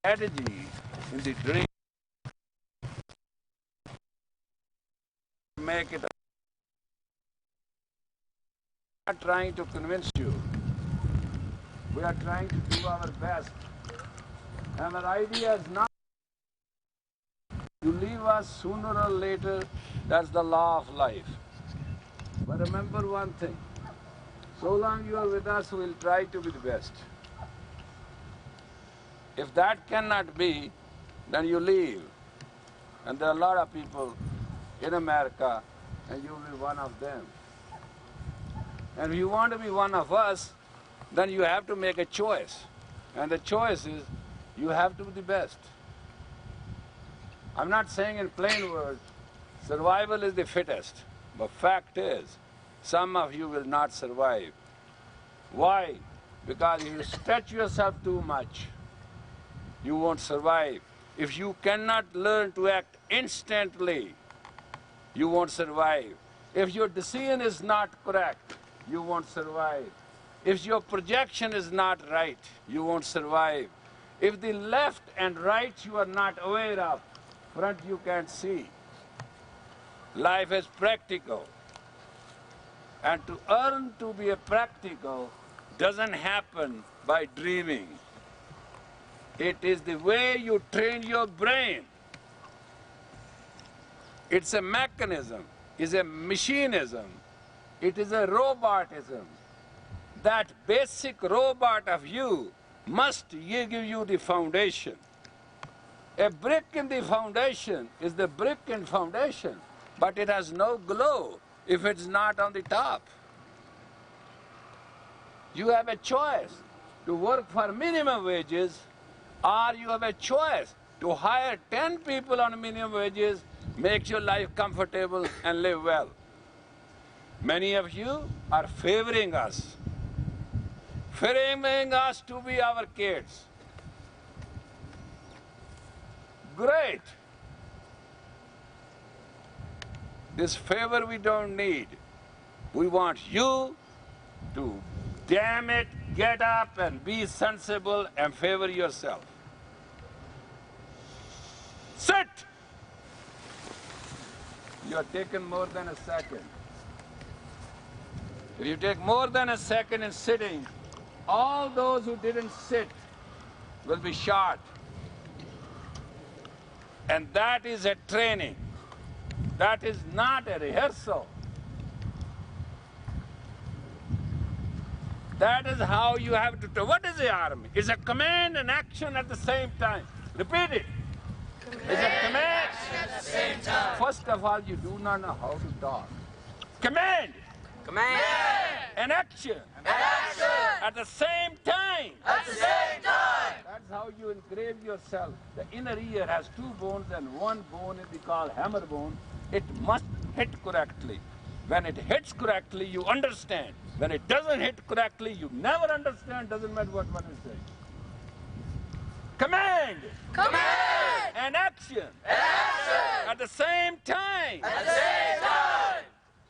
strategy in the dream, make it. We are trying to convince you. We are trying to do our best. And our idea is not to leave us sooner or later. That's the law of life. But remember one thing. So long you are with us, we'll try to be the best. If that cannot be, then you leave. And there are a lot of people in America, and you will be one of them. And if you want to be one of us, then you have to make a choice. And the choice is, you have to be the best. I'm not saying in plain words, survival is the fittest. But fact is, some of you will not survive. Why? Because if you stretch yourself too much, you won't survive. If you cannot learn to act instantly, you won't survive. If your decision is not correct, you won't survive. If your projection is not right, you won't survive. If the left and right you are not aware of, front you can't see. Life is practical. And to earn to be a practical doesn't happen by dreaming. It is the way you train your brain. It's a mechanism, it's a machinism, it is a robotism. That basic robot of you must give you the foundation. A brick in the foundation is the brick in foundation, but it has no glow if it's not on the top. You have a choice to work for minimum wages, or you have a choice to hire 10 people on minimum wages, make your life comfortable and live well. Many of you are favoring us to be our kids. Great. This favor we don't need. We want you to, damn it, get up and be sensible and favor yourself. Sit! You are taking more than a second. If you take more than a second in sitting, all those who didn't sit will be shot. And that is a training. That is not a rehearsal. That is how you have to do. What is the army? It's a command and action at the same time. Repeat it. It's a command at the same time. First of all, you do not know how to talk. Command. Command. And action. And action. At the same time. At the same time. That's how you engrave yourself. The inner ear has two bones and one bone is called hammer bone. It must hit correctly. When it hits correctly, you understand. When it doesn't hit correctly, you never understand. Doesn't matter what one is saying. Command. Command. And action. And action. At the same time. At the same time.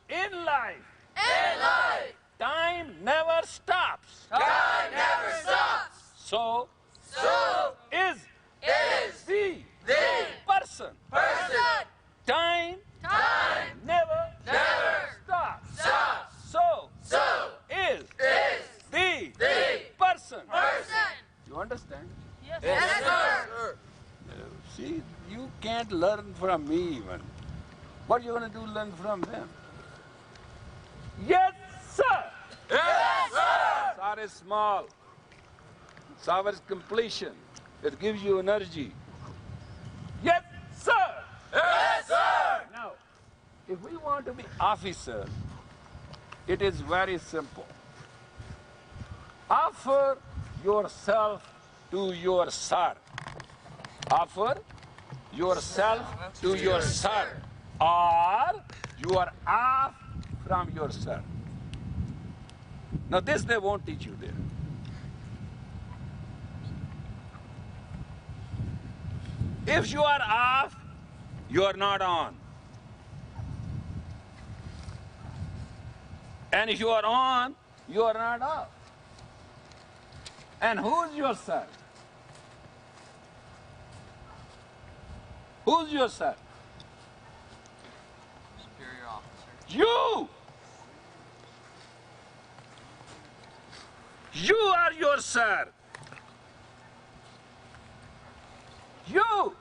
In life. In life. Time never stops. Time never stops. So is the person. Time never stops. So is the person. You understand? Yes, sir. See, you can't learn from me even. What are you going to do, learn from them? Yes, sir. Yes, sir. Sar is small. Savar is completion. It gives you energy. Yes, sir. Yes, sir. Now, if we want to be officer, it is very simple. Offer yourself to your sir. Offer yourself to your sir, or you are off from your sir. Now this they won't teach you there. If you are off, you are not on. And if you are on, you are not off. And who's your sir? Who's your sir? Superior officer. You! You are your sir. You!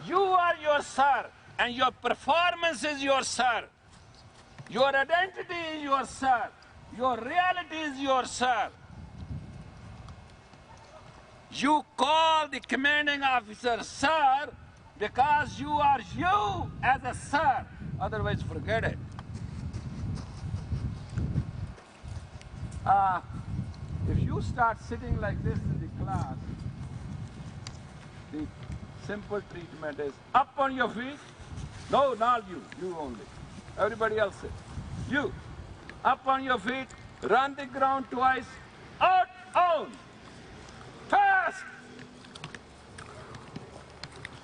You are your sir, and your performance is your sir. Your identity is your sir. Your reality is your sir. You call the commanding officer sir because you are you as a sir. Otherwise, forget it. If you start sitting like this in the class, the simple treatment is up on your feet. No, not you, you only. Everybody else sit. You, up on your feet, run the ground twice, out, on. Fast!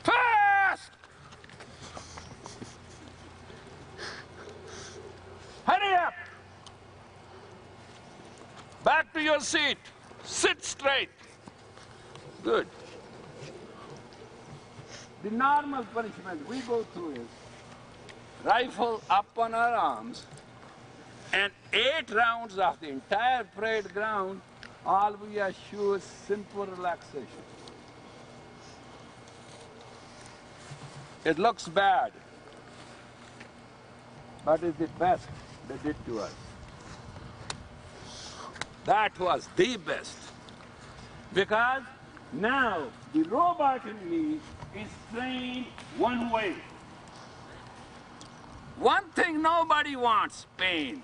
Fast! Hurry up! Back to your seat. Sit straight. Good. The normal punishment we go through is rifle up on our arms, and 8 rounds of the entire parade ground, all we assure is simple relaxation. It looks bad, but it's the best they did to us. That was the best. Because now the robot in me is trained one way. One thing nobody wants, pain.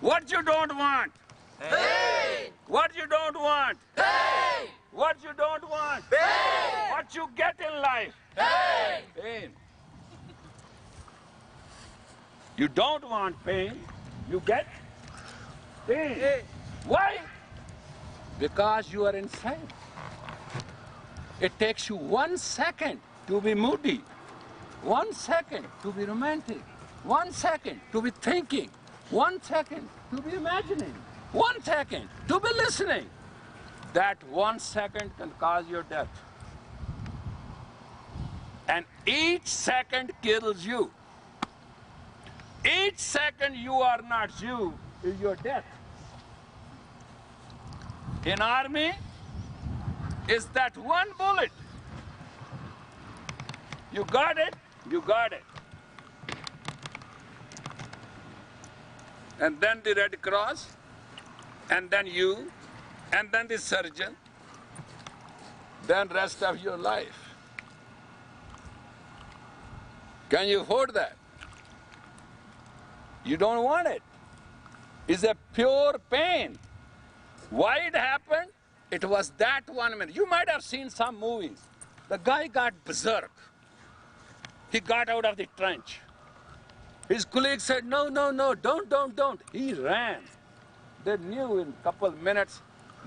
What you don't want? Pain! What you don't want? Pain! What you don't want? Pain! What you get in life? Pain! Pain. You don't want pain, you get pain. Why? Because you are insane. It takes you 1 second to be moody, 1 second to be romantic, 1 second to be thinking, 1 second to be imagining, 1 second to be listening. That 1 second can cause your death. And each second kills you. Each second you are not you is your death. In army, is that one bullet. You got it, you got it. And then the Red Cross, and then you, and then the surgeon, then rest of your life. Can you afford that? You don't want it. It's a pure pain. Why it happened? It was that 1 minute. You might have seen some movies. The guy got berserk. He got out of the trench. His colleague said, no, no, no, don't. He ran. They knew in a couple of minutes,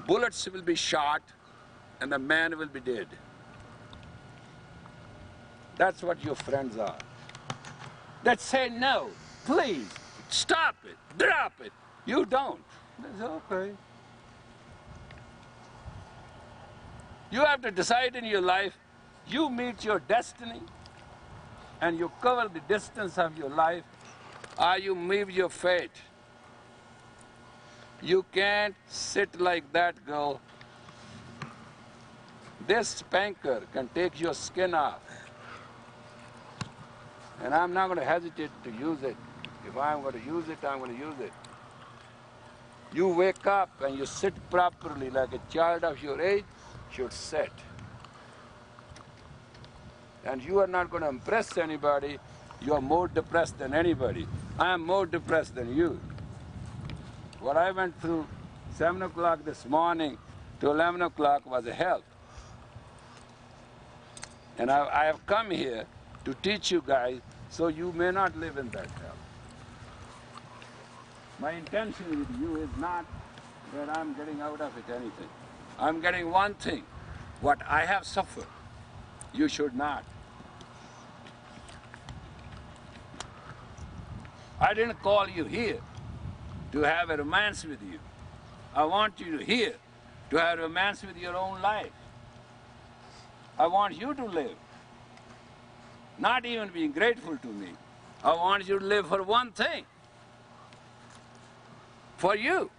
bullets will be shot and the man will be dead. That's what your friends are. That say, no, please, stop it, drop it. You don't. That's okay. You have to decide in your life, you meet your destiny and you cover the distance of your life, or you meet your fate. You can't sit like that, girl. This spanker can take your skin off. And I'm not going to hesitate to use it. If I'm going to use it, I'm going to use it. You wake up and you sit properly like a child of your age should sit. And you are not going to impress anybody. You are more depressed than anybody. I am more depressed than you. What I went through 7 o'clock this morning to 11 o'clock was a hell. And I have come here to teach you guys so you may not live in that hell. My intention with you is not that I'm getting out of it anything. I'm getting one thing. What I have suffered, you should not. I didn't call you here to have a romance with you. I want you here to have a romance with your own life. I want you to live. Not even being grateful to me. I want you to live for one thing. For you.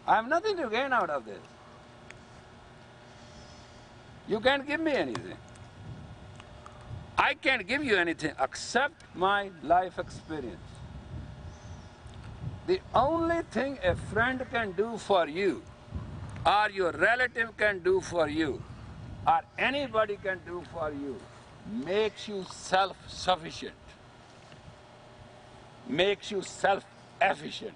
I have nothing to gain out of this. You can't give me anything. I can't give you anything except my life experience. The only thing a friend can do for you, or your relative can do for you, or anybody can do for you, makes you self-sufficient, makes you self-efficient.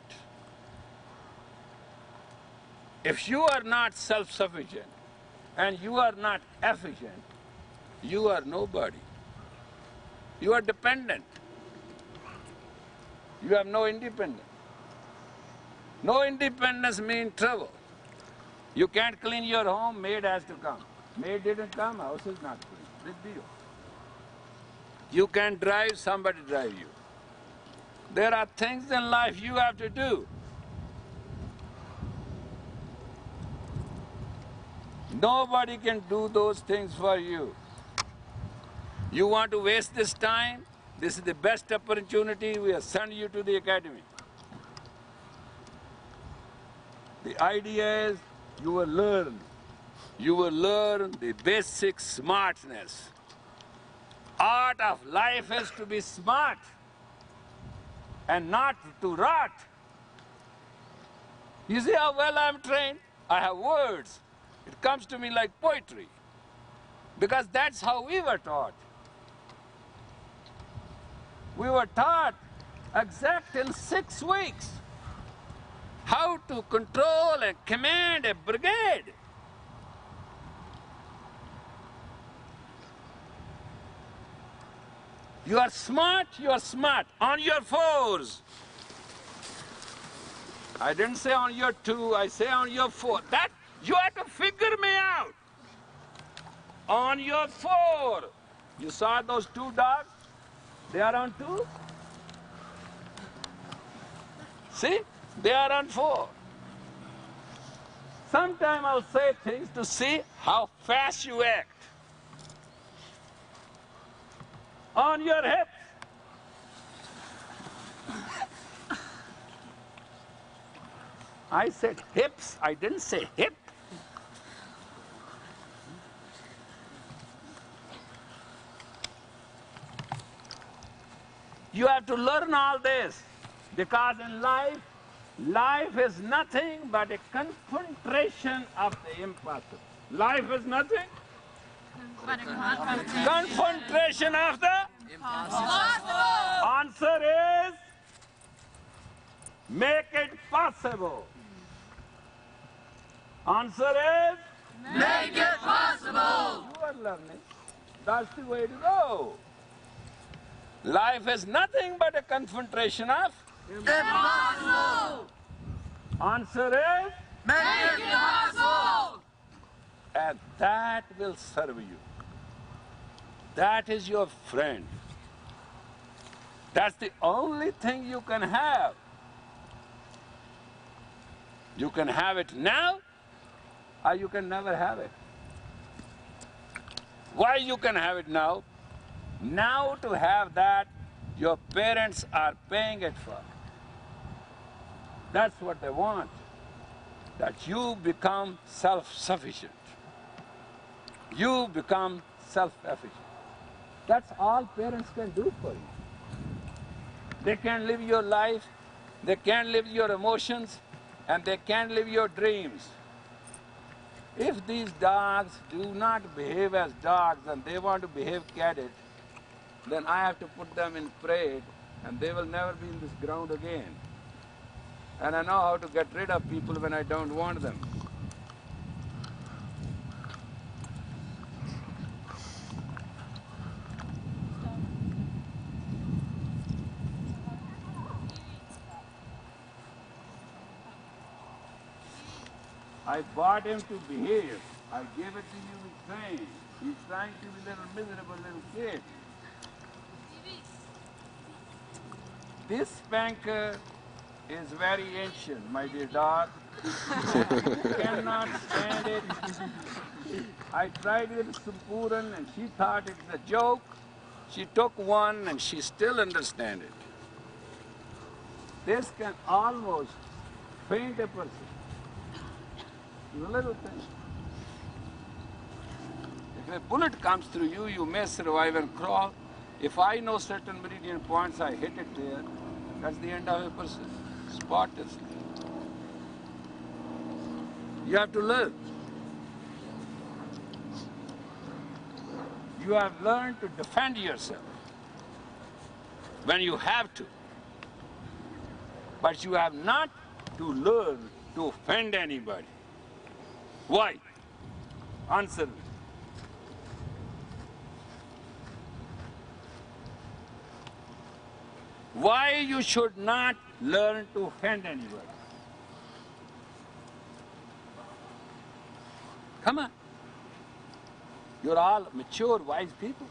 If you are not self-sufficient and you are not efficient, you are nobody. You are dependent. You have no independence. No independence means trouble. You can't clean your home, maid has to come. Maid didn't come, house is not clean. Big deal. You can drive, somebody drive you. There are things in life you have to do. Nobody can do those things for you. You want to waste this time? This is the best opportunity. We have sent you to the academy. The idea is you will learn. You will learn the basic smartness. Art of life is to be smart and not to rot. You see how well I'm trained? I have words. It comes to me like poetry. Because that's how we were taught. We were taught exact in 6 weeks how to control and command a brigade. You are smart, on your fours. I didn't say on your 2, I say on your 4. That, you have to figure me out. On your 4. You saw those 2 dogs? They are on 2. See? They are on 4. Sometime I'll say things to see how fast you act. On your hips. I said hips, I didn't say hip. You have to learn all this, because in life is nothing but a concentration of the impossible. Life is nothing but a concentration of the impossible. Answer is, make it possible. Answer is, Make it possible. you are learning. That's the way to go. Life is nothing but a concentration of Impossible. Answer is, Make it possible. and that will serve you. That is your friend. That's the only thing you can have. You can have it now, or you can never have it. Why you can have it now? Now to have that, your parents are paying it for. That's what they want, that you become self-sufficient. You become self-efficient. That's all parents can do for you. They can live your life, they can live your emotions, and they can live your dreams. If these dogs do not behave as dogs and they want to behave cadet, then I have to put them in parade and they will never be in this ground again. And I know how to get rid of people when I don't want them. I bought him to behave. I gave it to you with pain. He's trying to be a little miserable little kid. This spanker is very ancient, my dear dog. Cannot stand it. I tried with Sampuran and she thought it's a joke. She took one and she still understands it. This can almost faint a person. It's a little thing. If a bullet comes through you, you may survive and crawl. If I know certain meridian points, I hit it there. That's the end of a person. Spotless. You have to live. You have learned to defend yourself when you have to. But you have not to learn to offend anybody. Why? Answer me. Why you should not learn to offend anybody? Come on. You're all mature, wise people.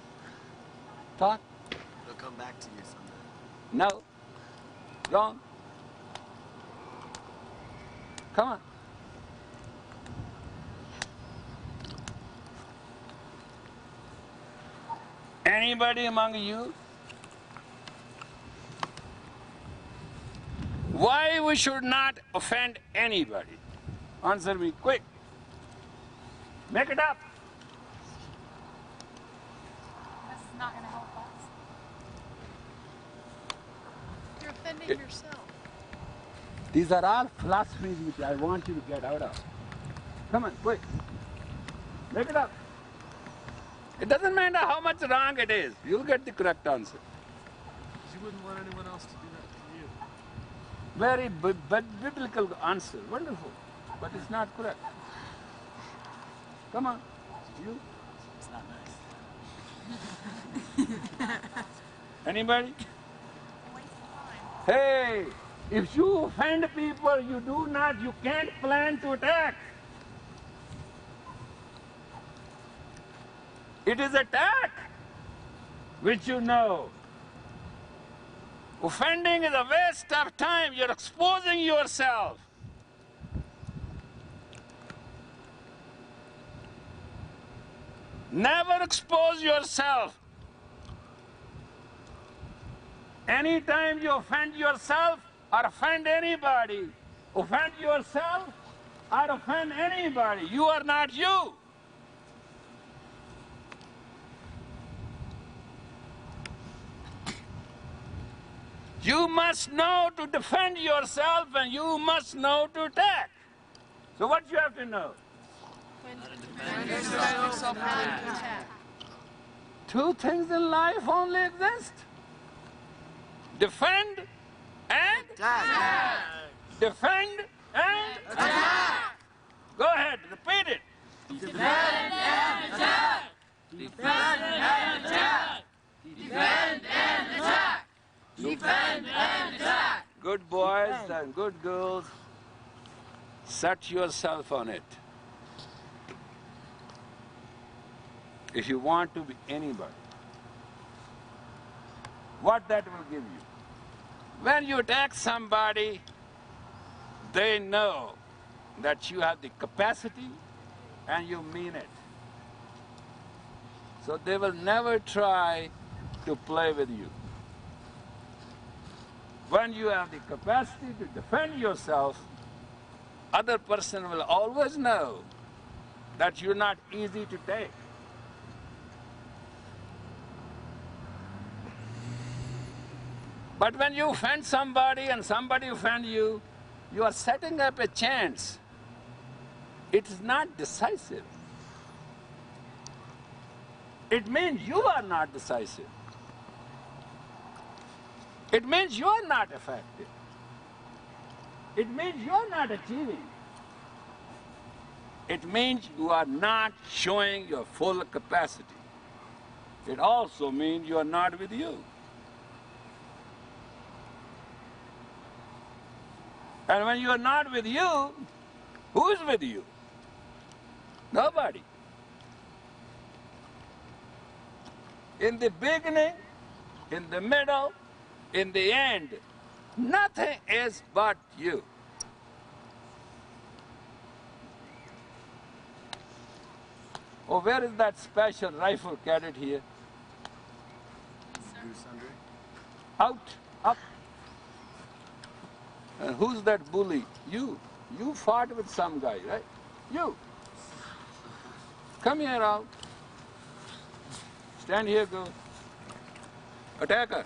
Thought? It'll come back to you someday. No. Wrong. Come on. Anybody among you? Why we should not offend anybody? Answer me quick. Make it up. This is not going to help us. You're offending yourself. These are all philosophies which I want you to get out of. Come on, quick. Make it up. It doesn't matter how much wrong it is. You'll get the correct answer. You wouldn't want anyone else to do that to you. Very biblical answer. Wonderful. But it's not correct. Come on. You? It's not nice. Anybody? Hey, if you offend people, you can't plan to attack. It is attack, which you know. Offending is a waste of time. You're exposing yourself. Never expose yourself. Anytime you offend yourself or offend anybody, offend yourself or offend anybody, you are not you. You must know to defend yourself and you must know to attack. So what you have to know? Two things in life only exist. Defend and Attack. defend and Attack! go ahead, repeat it. Defend and attack! Defend and attack! Defend and attack! Defend and attack! Good boys and good girls, set yourself on it. If you want to be anybody, what that will give you? When you attack somebody, they know that you have the capacity and you mean it. So they will never try to play with you. When you have the capacity to defend yourself, other person will always know that you're not easy to take. But when you offend somebody and somebody offend you, you are setting up a chance. It is not decisive. It means you are not decisive. It means you are not effective. It means you are not achieving. It means you are not showing your full capacity. It also means you are not with you. And when you are not with you, who is with you? Nobody. In the beginning, in the middle, in the end, nothing is but you. Oh, where is that special rifle cadet here? Out, up. And who's that bully? You. You fought with some guy, right? You. Come here out. Stand here, girl. Attack her.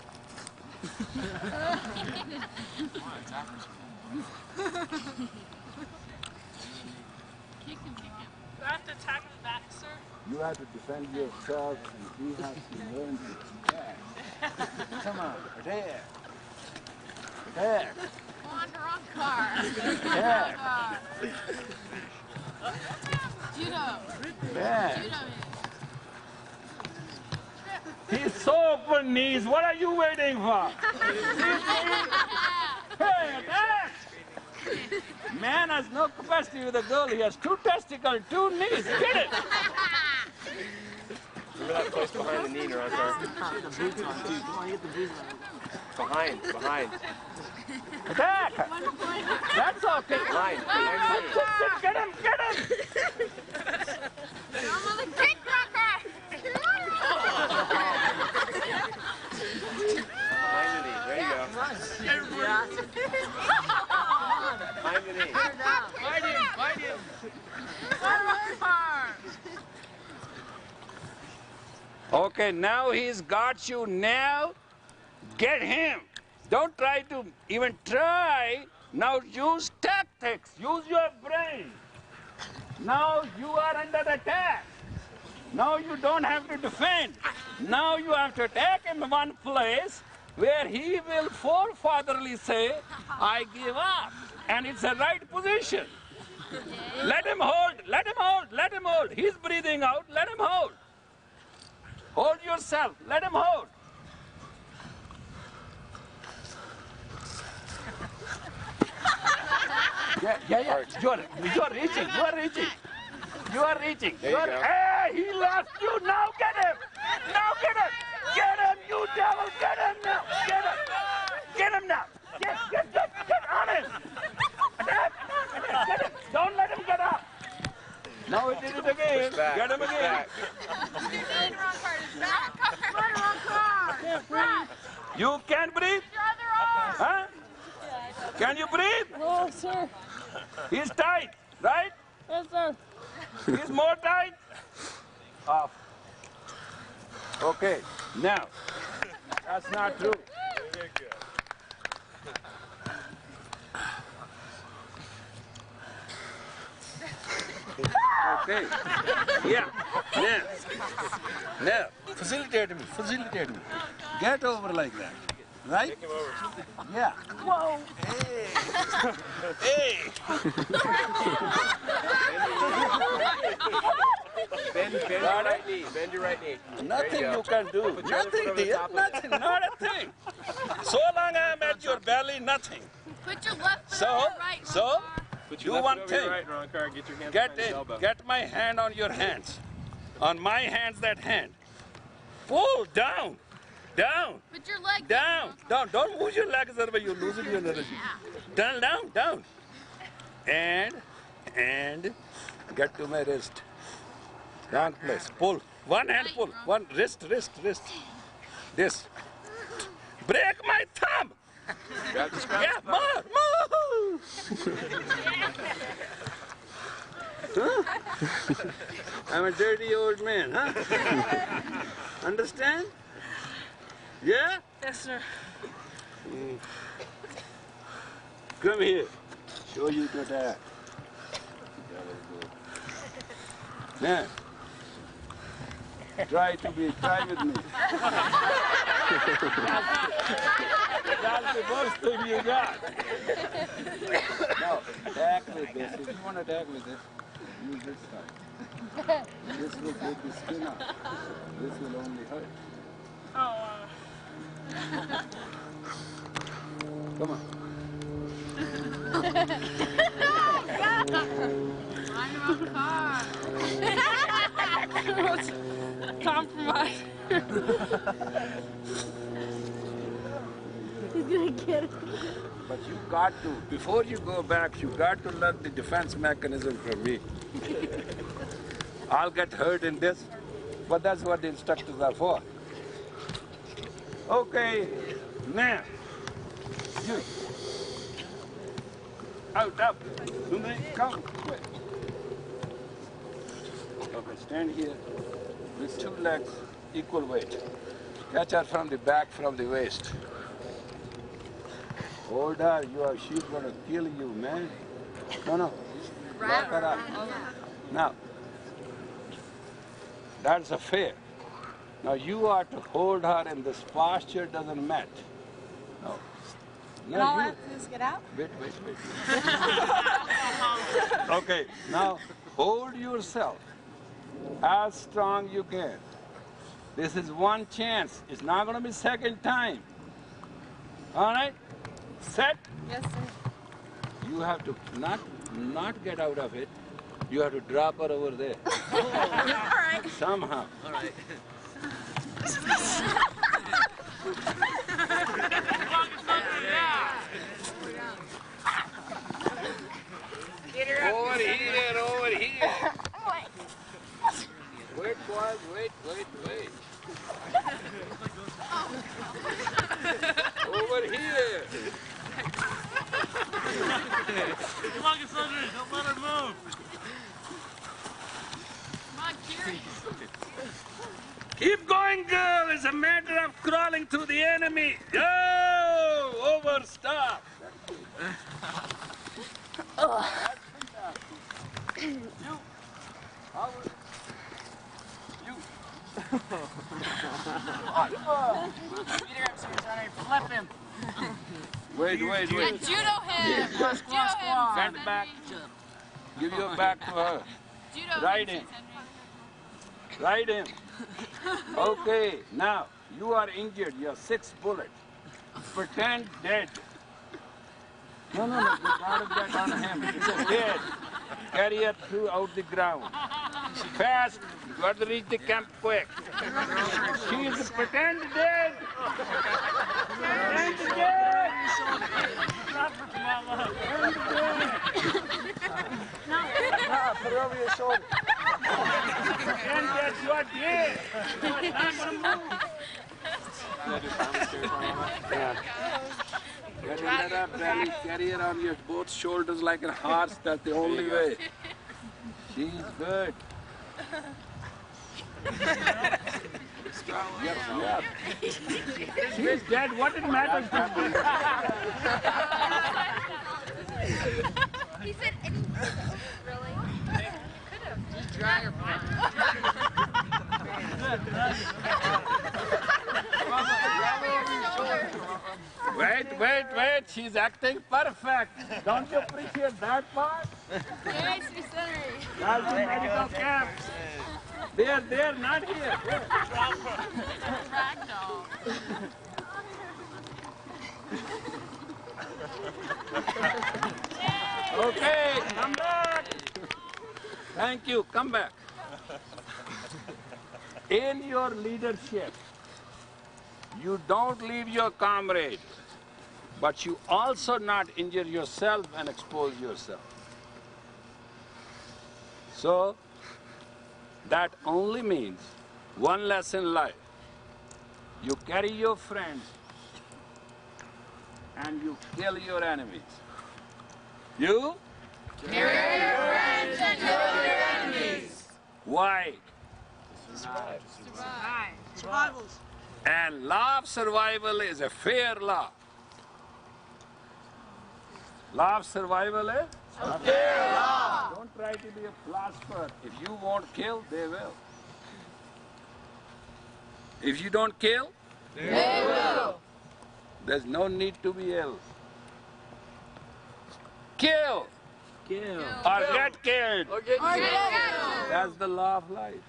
Kick him. Do I have to attack him back, sir? You have to defend yourself and you have to learn to attack. Come on, attack. Attack. Come on, the wrong car. Attack. Judo. Attack. Judo. He's so open knees. What are you waiting for? Hey, attack! Man has no capacity with a girl. He has 2 testicles, 2 knees. Get it! Remember that place behind the knee, Narancar? Behind. Attack! That's okay. Behind the knee. Get him! I'm on the kickbacker. Behind the knee. There you go. Behind the knee. Fight him! Okay, now he's got you. Now, get him. Don't try to even try. Now use tactics. Use your brain. Now you are under attack. Now you don't have to defend. Now you have to attack him in one place where he will forefatherly say, I give up. And it's the right position. Let him hold. He's breathing out, let him hold. Hold yourself, let him hold. Yeah. You're reaching. Hey, he left you. Now get him. Get him, you devil. Get him now. Get him now. Get on him. Attack. Get him. Don't let him get up. Now he did it again. Back. Get him again. You can't breathe? Huh? Can you breathe? No, sir. He's tight, right? Yes, sir. He's more tight. Off. Okay, now, that's not true. Okay, yeah, now, facilitate me. Get over like that, right? Yeah. Whoa. Hey. Bend your right knee. Nothing you can do. Nothing, dear. Nothing. Not a thing. So long I am at your belly, nothing. Put your left foot So, on your right. so, Put do your one left foot over thing. your right, Narancar. Get your hands Get behind his in. elbow. Get my hand on your hands. On my hands, that hand. Pull down. Put your leg Down. Don't move your legs, otherwise you're losing your energy. Down. And get to my wrist. Wrong place. Pull. One hand pull. One wrist. This. Break my thumb. Yeah, more. Huh? I'm a dirty old man, huh? Understand? Yeah? Yes, sir. Come here. Show you to attack. Now, try with me. That's the first thing you got. Now, attack with this. If you want to attack with this, use this side. This will take the skin out. This will only hurt. Come on. I'm car. Compromise. He's gonna get it. But you got to, before you go back, you got to learn the defense mechanism from me. I'll get hurt in this, but that's what the instructors are for. Okay, now, you. Out, up. Come. Quick. Okay, stand here with two legs equal weight. Catch her from the back, from the waist. Hold her, she's gonna kill you, man. No. Lock her up. Now, that's a fair. Now you are to hold her in this posture doesn't match. No. And all I have to do is get out? Wait. Okay, now hold yourself as strong you can. This is one chance. It's not going to be second time. All right? Set. Yes, sir. You have to not get out of it. You have to drop her over there. All right. Somehow. All right. Over here. Wait, boys, wait. Over here. Come on, Cassandra, don't let her move. Come on, Kiri. Keep going, girl. It's a matter of crawling through the enemy. Go! Over, stop. You. Howard. You. Flip him. Wait. Judo him. Judo him. Stand back. Give your back to her. Judo Right him. in. Right in. Okay, now you are injured. You're 6 bullets. Pretend dead. No. You gotta get on him. He's dead. Carry her throughout the ground. Fast. You got to reach the camp quick. She's pretend dead. Pretend dead. Put her over your shoulder. Pretend dead. You are dead. You are not gonna move. Get into that belly, carry her on your both shoulders like a horse. That's the only way. She's good. Yep. She's dead. What it matters to me? He said, really? Could have. Just Dry her Wait. She's acting perfect. Don't you appreciate that part? Yes, you said. That's the medical camp. They're not here. Ragdoll. Okay, come back. Thank you. Come back. In your leadership, you don't leave your comrade, but you also not injure yourself and expose yourself. So, that only means one lesson in life. You carry your friends and you kill your enemies. You? Carry your friends and kill your enemies. Why? Survive. Survivals. And law of survival is a fair law. Law of survival is a fair law. Don't try to be a philosopher. If you won't kill, they will. If you don't kill, They will. there's no need to be ill. Kill or get killed. That's the law of life.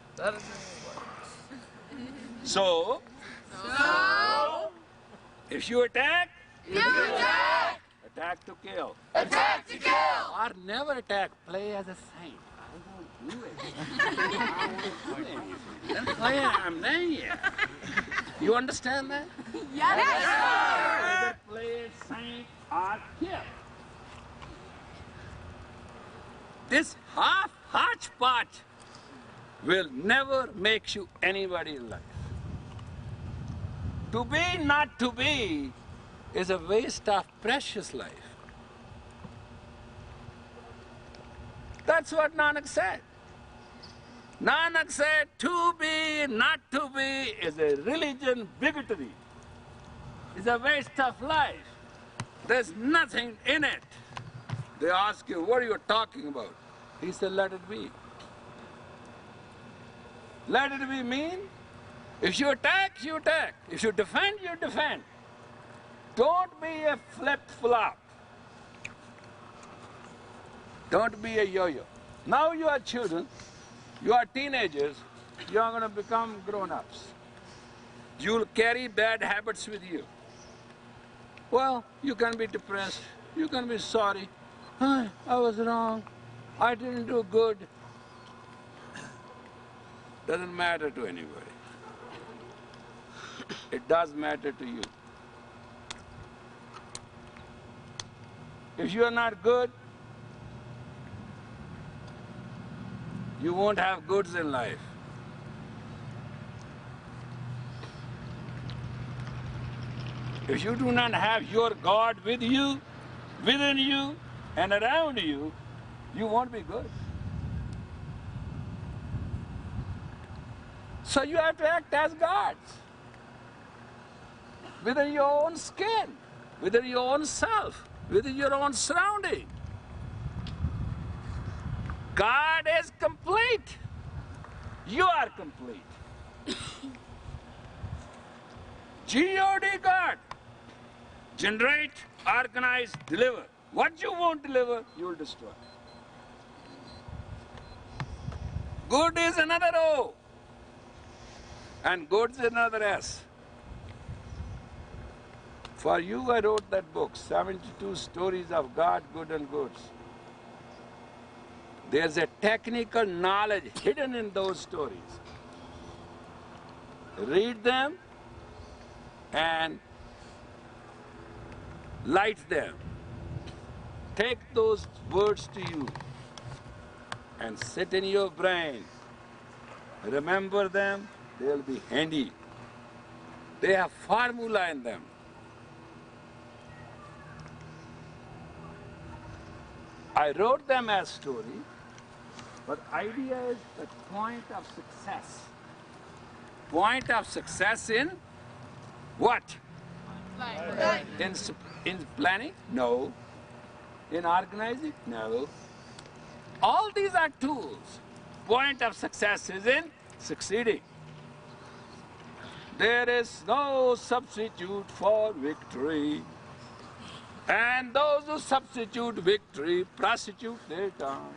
So, if you attack, attack to kill. Attack to kill. Or never attack, play as a saint. I won't do it. I won't do anything. Then play, I'm there. You understand that? Yes, Either play saint or kill. This hodgepodge will never make you anybody in life. To be not to be is a waste of precious life. That's what Nanak said. Nanak said, to be, not to be is a religion bigotry. It's a waste of life. There's nothing in it. They ask you, what are you talking about? He said, let it be. Let it be mean. If you attack, you attack. If you defend, you defend. Don't be a flip-flop. Don't be a yo-yo. Now you are children, you are teenagers, you are going to become grown-ups. You'll carry bad habits with you. Well, you can be depressed, you can be sorry. I was wrong, I didn't do good. Doesn't matter to anybody. It does matter to you. If you are not good, you won't have goods in life. If you do not have your God with you, within you, and around you, you won't be good. So you have to act as gods. Within your own skin, within your own self, within your own surrounding. God is complete. You are complete. G-O-D, God. Generate, organize, deliver. What you won't deliver, you will destroy. Good is another O. And good is another S. For you, I wrote that book, 72 Stories of God, Good and Goods. There's a technical knowledge hidden in those stories. Read them and light them. Take those words to you and sit in your brain. Remember them, they'll be handy. They have formula in them. I wrote them as story, but idea is the point of success. Point of success in what? Life. In planning? No. In organizing? No. All these are tools. Point of success is in succeeding. There is no substitute for victory. And those who substitute victory prostitute their time.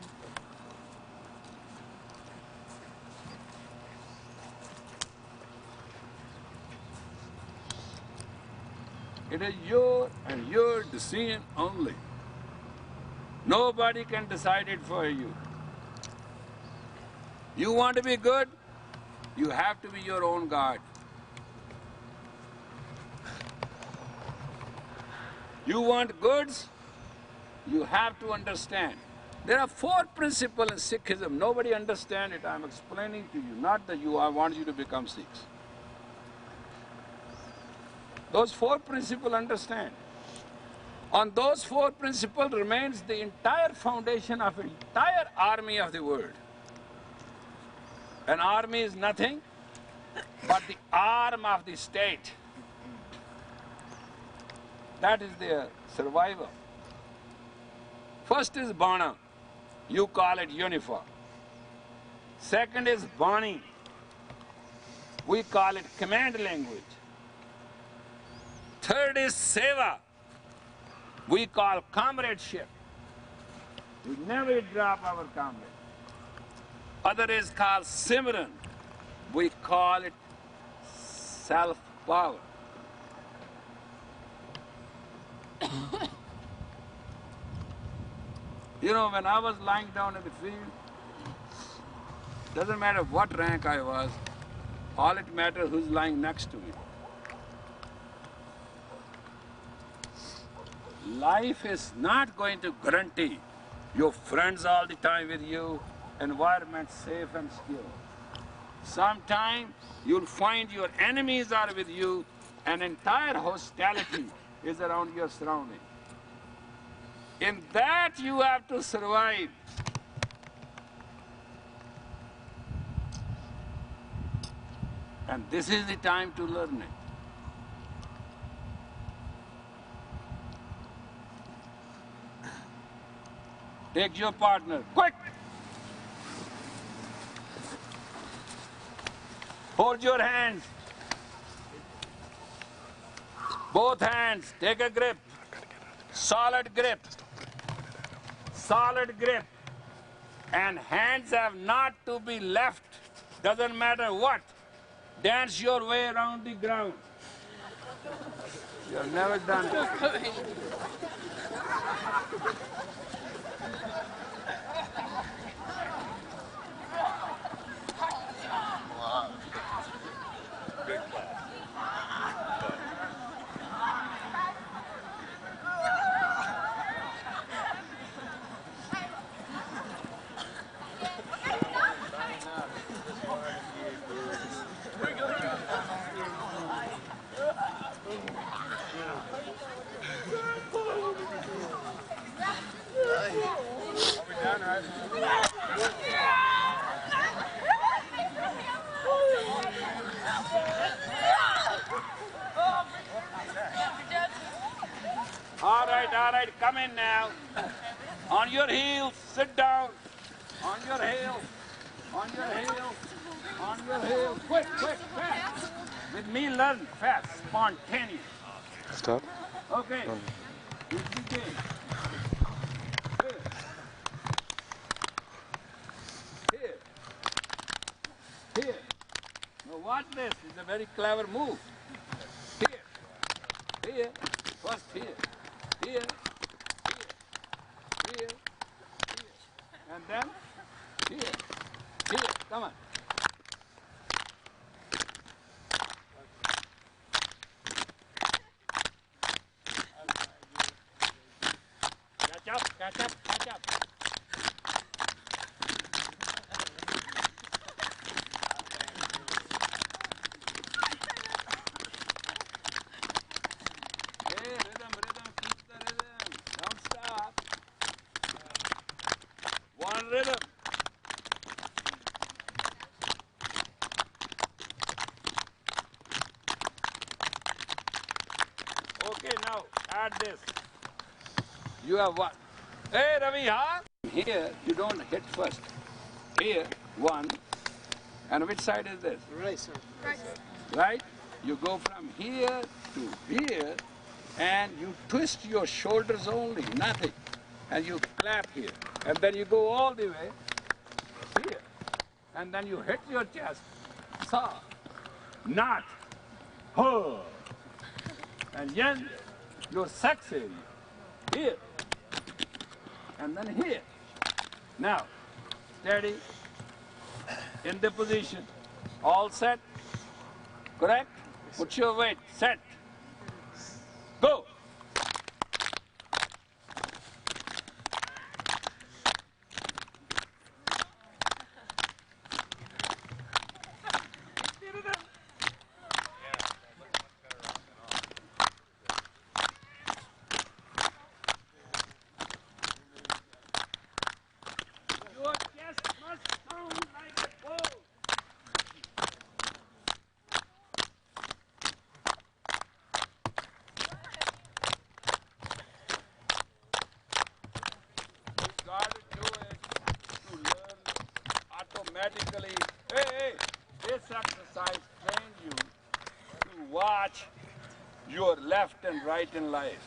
It is your and your decision only. Nobody can decide it for you. You want to be good, you have to be your own God. You want goods, you have to understand. There are 4 principles in Sikhism. Nobody understands it. I'm explaining to you, not that I want you to become Sikhs. Those 4 principles understand. On those 4 principles remains the entire foundation of an entire army of the world. An army is nothing but the arm of the state. That is their survival. First is Bana. You call it uniform. Second is Bani. We call it command language. Third is Seva. We call comradeship. We never drop our comrade. Other is called Simran. We call it self-power. You know, when I was lying down in the field, doesn't matter what rank I was, all it matters who's lying next to me. Life is not going to guarantee your friends all the time with you, environment safe and secure. Sometime you'll find your enemies are with you, and entire hostility is around your surrounding. In that you have to survive. And this is the time to learn it. Take your partner, quick! Hold your hands. Both hands, take a grip. Solid grip. Solid grip. And hands have not to be left. Doesn't matter what. Dance your way around the ground. You've never done it. All right, come in now. On your heels, sit down. On your heels, on your heels, on your heels. Quick, fast. With me, learn fast, spontaneous. Stop. Okay, this begin. Here. Now watch this, it's a very clever move. Here, first here. Here, and then here, come on. Catch up. Hey, rhythm, keep the rhythm. Don't stop. One rhythm. Okay, now add this. You have one. Hey, Ravi, huh? Here, you don't hit first. Here, one. And which side is this? Right, sir. Right? You go from here to here, and you twist your shoulders only, nothing. And you clap here. And then you go all the way here. And then you hit your chest. Sa, not, ho. And then your sex area, here. And then here. Now, steady, in the position. All set? Correct? Put your weight, set. Go! Your chest must sound like a bow. You got to do it to learn automatically. Hey, this exercise trains you to watch your left and right in life.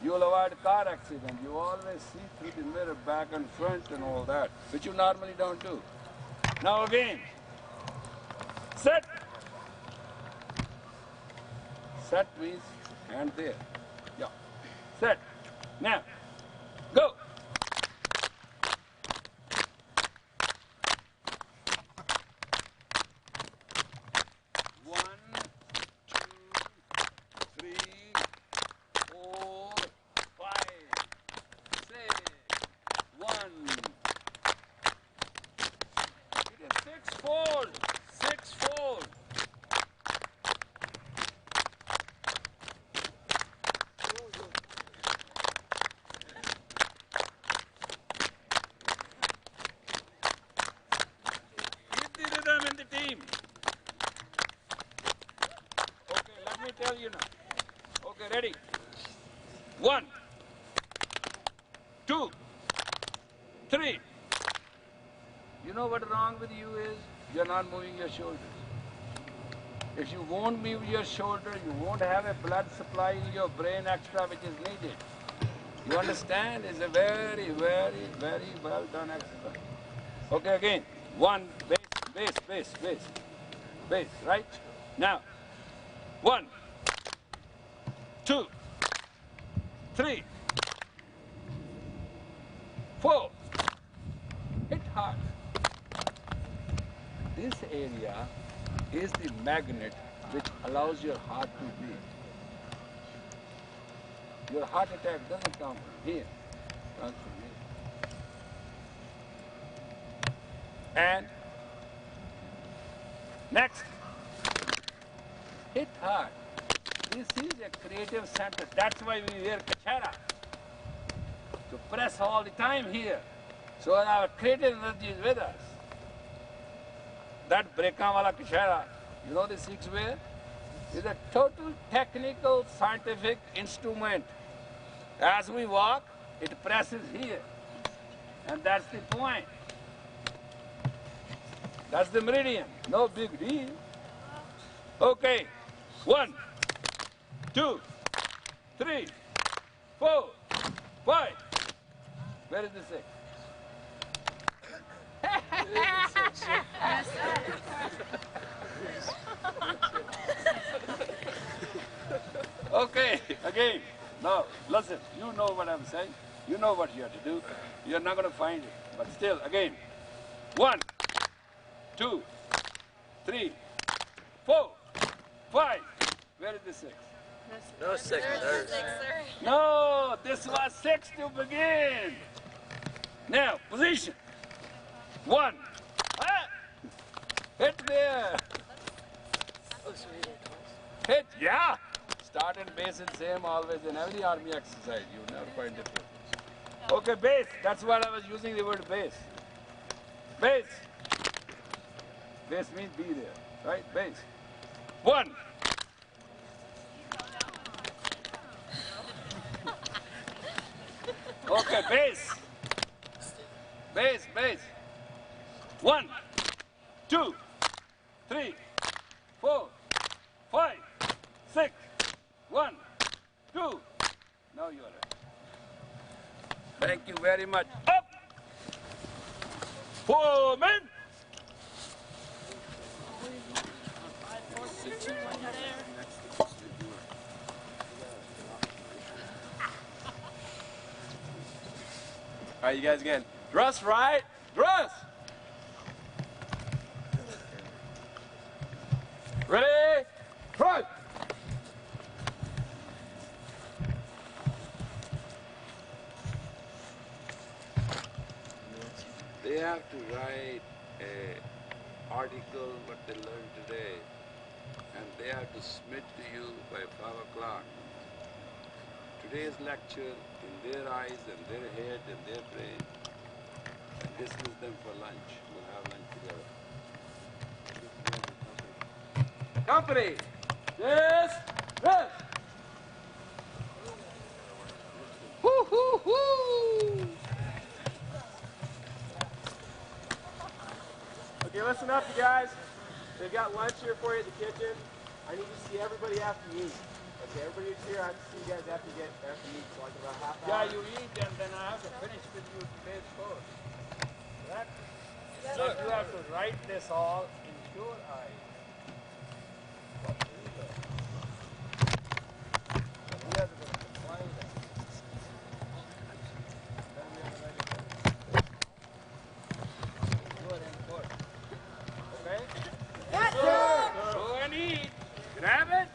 You'll avoid car accident. You always see through the mirror, back and front and all that, which you normally don't do. Now again, set. Set means hand there. Yeah. Set. Now, go. One, two, three, 4, 5, 6, 1. It is 6, Ready? 1, 2, 3. You know what wrong with you is? You're not moving your shoulders. If you won't move your shoulder, you won't have a blood supply in your brain extra which is needed. You understand? It's a very, very, very well done exercise. Okay, again. 1, base, right? Now, 1, 2, 3, 4. Hit hard. This area is the magnet which allows your heart to beat. Your heart attack doesn't come from here, it comes from here. And next, hit hard. This is a creative center. That's why we wear kachara. To press all the time here. So our creative energy is with us. That breakan wala kachara, you know the Sikhs wear? Is a total technical scientific instrument. As we walk, it presses here. And that's the point. That's the meridian. No big deal. Okay. 1, 2, 3, 4, 5. Where is the 6? Okay, again. Now, listen, you know what I'm saying. You know what you have to do. You're not going to find it. But still, again. 1, 2, 3, 4, 5. Where is the 6? No 6. No, this was 6 to begin. Now, position. 1. Hit there. Hit, yeah. Start and base is same always in every army exercise. You never find difference. Okay, base. That's what I was using the word base. Base. Base means be there, right? Base. 1. Okay, base. Base. 1, 2, 3, 4, 5, 6. 1, 2. Now you are ready. Thank you very much. Up. 4 men. All right, you guys again. Thrust right, thrust. Ready, front. They have to write an article what they learned today, and they have to submit to you by 5 o'clock. Today's lecture in their eyes and their head and their brain, and dismiss them for lunch. We'll have lunch together. Company. Yes, yes. Woo, woo, woo. Okay, listen up, you guys. They've got lunch here for you at the kitchen. I need to see everybody after you eat. Okay, everybody who's here, I have to see you guys after you eat, so like about half hour. Yeah, you eat and then I have to finish with you today's course. Correct? So you have to write this all in your eyes. We have to define that. Then we have to write it down. Good and good. Okay? Yes, Go and eat. Grab it.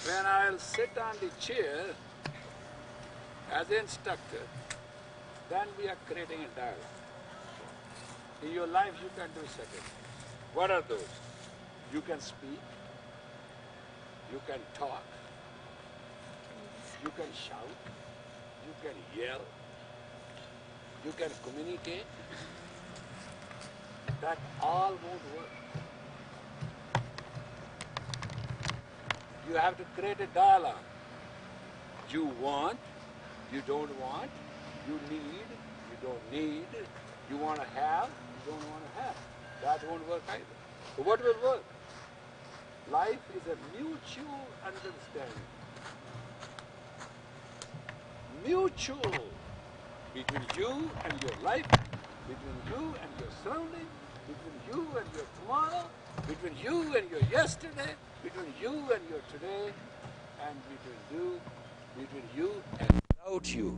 When I'll sit on the chair as an instructor, then we are creating a dialogue. In your life, you can do certain. What are those? You can speak, you can talk, you can shout, you can yell, you can communicate. That all won't work. you have to create a dialogue. You want, you don't want, you need, you don't need, you want to have, you don't want to have. That won't work either. So what will work? Life is a mutual understanding. Mutual between you and your life, between you and your surrounding, between you and your tomorrow, between you and your yesterday, between you and your today, and between you and without you.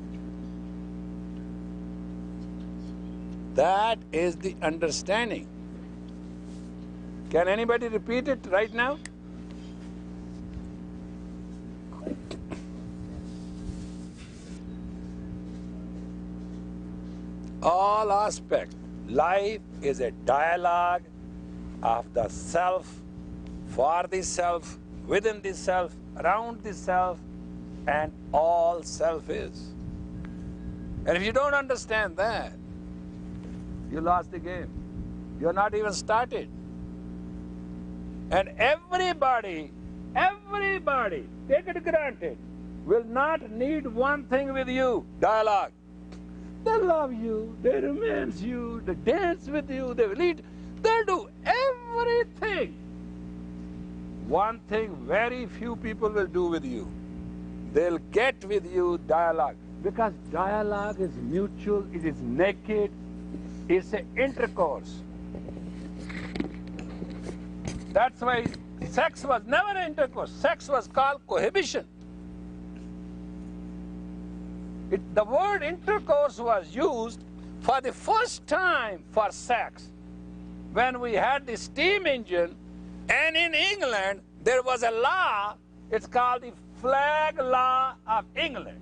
That is the understanding. Can anybody repeat it right now? All aspects. Life is a dialogue of the self, for the self, within the self, around the self, and all self is. And if you don't understand that, you lost the game. You're not even started. And everybody, take it granted, will not need one thing with you, dialogue. They love you, they romance you, they dance with you, they will eat, they'll do everything. One thing very few people will do with you. They'll get with you dialogue. Because dialogue is mutual, it is naked, it's an intercourse. That's why sex was never intercourse. Sex was called cohabitation. The word intercourse was used for the first time for sex when we had the steam engine, and in England there was a law, it's called the Flag Law of England.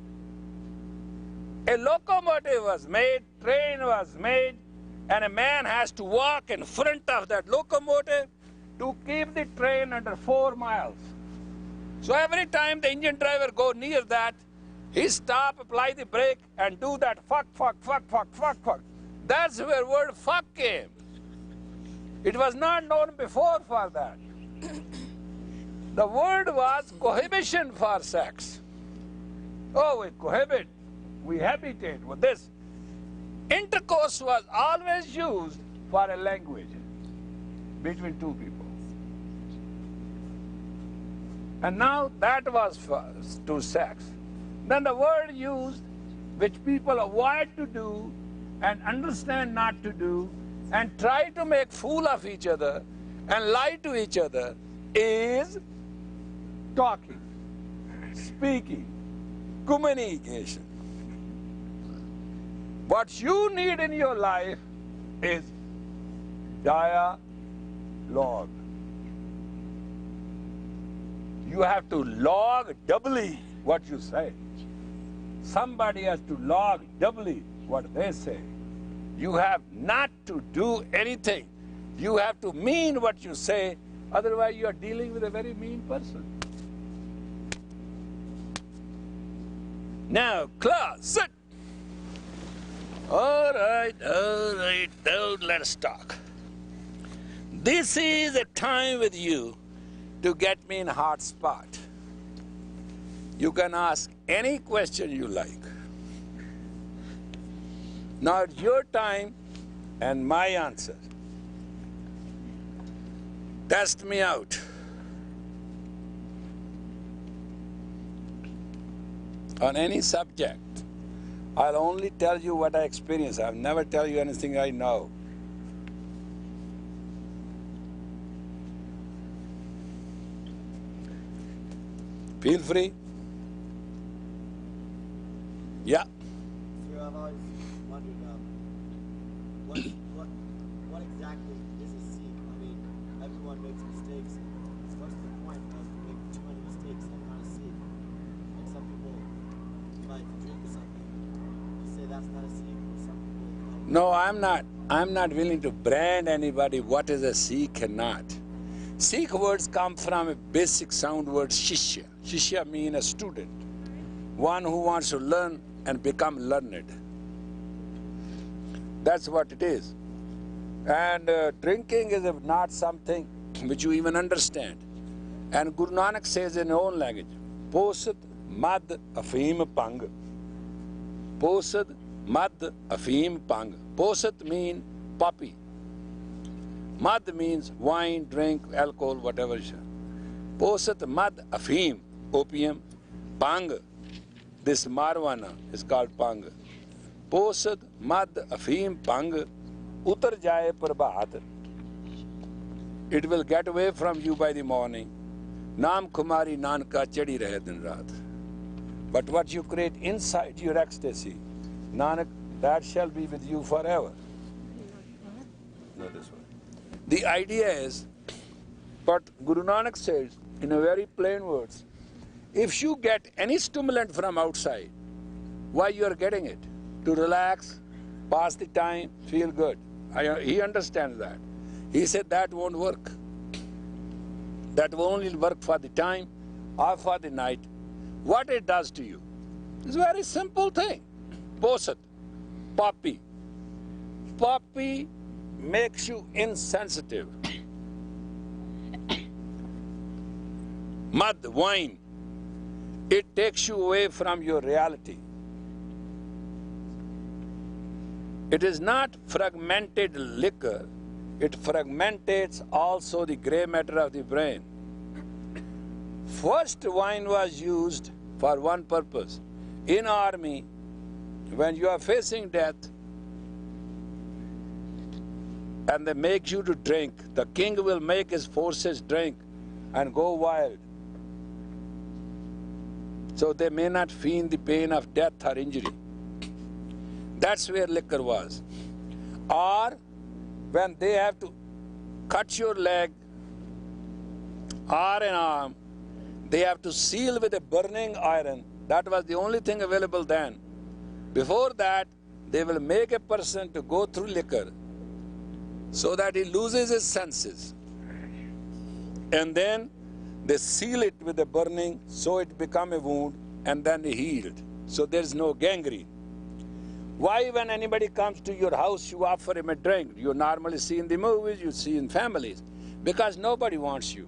A locomotive was made, train was made, and a man has to walk in front of that locomotive to keep the train under 4 miles. So every time the engine driver go near that, he stop, apply the brake, and do that fuck. That's where word fuck came. It was not known before for that. The word was cohabitation for sex. Oh, we cohabit, we habitate with this. Intercourse was always used for a language between two people. And now that was to sex. Then the word used, which people avoid to do and understand not to do and try to make fool of each other and lie to each other, is talking, speaking, communication. What you need in your life is dialogue. You have to log doubly what you say. Somebody has to log doubly what they say. You have not to do anything. You have to mean what you say, otherwise you are dealing with a very mean person. Now, class, sit. All right, now let's talk. This is a time with you to get me in a hot spot. You can ask any question you like. Now it's your time and my answer. Test me out. On any subject. I'll only tell you what I experience. I'll never tell you anything I know. Feel free. Yeah. Sir, I've always wondered, what exactly is a Sikh? I mean, everyone makes mistakes. What's the point of making too many mistakes and not a Sikh? Like some people might drink something. You say that's not a Sikh, or some people... No, I'm not willing to brand anybody what is a Sikh and not. Sikh words come from a basic sound word shishya. Shishya means a student, one who wants to learn and become learned. That's what it is. And drinking is not something which you even understand. And Guru Nanak says in his own language, Posat mad afim pang. Posat mad afim pang. Posat means poppy. Mad means wine, drink, alcohol, whatever it is. Posat mad afim, opium. Pang, this marijuana is called pang. Posat mad afim pang. Utar jaye prabhat. It will get away from you by the morning. Naam Kumari Nanka chadi rahe din raat. But what you create inside your ecstasy, Nanak, that shall be with you forever. No, this one. The idea is, but Guru Nanak says in a very plain words, if you get any stimulant from outside, why you are getting it? To relax, pass the time, feel good. He understands that. He said that won't work. That will only work for the time or for the night. What it does to you? It's a very simple thing. Posat, poppy. Poppy makes you insensitive. Mud, wine, it takes you away from your reality. It is not fragmented liquor, it fragmentates also the grey matter of the brain. First wine was used for one purpose. In army, when you are facing death and they make you to drink, the king will make his forces drink and go wild. So they may not feel the pain of death or injury. That's where liquor was. Or when they have to cut your leg or an arm, they have to seal with a burning iron. That was the only thing available then. Before that, they will make a person to go through liquor so that he loses his senses. And then they seal it with a burning so it become a wound and then healed. So there's no gangrene. Why when anybody comes to your house, you offer him a drink? You normally see in the movies, you see in families. Because nobody wants you.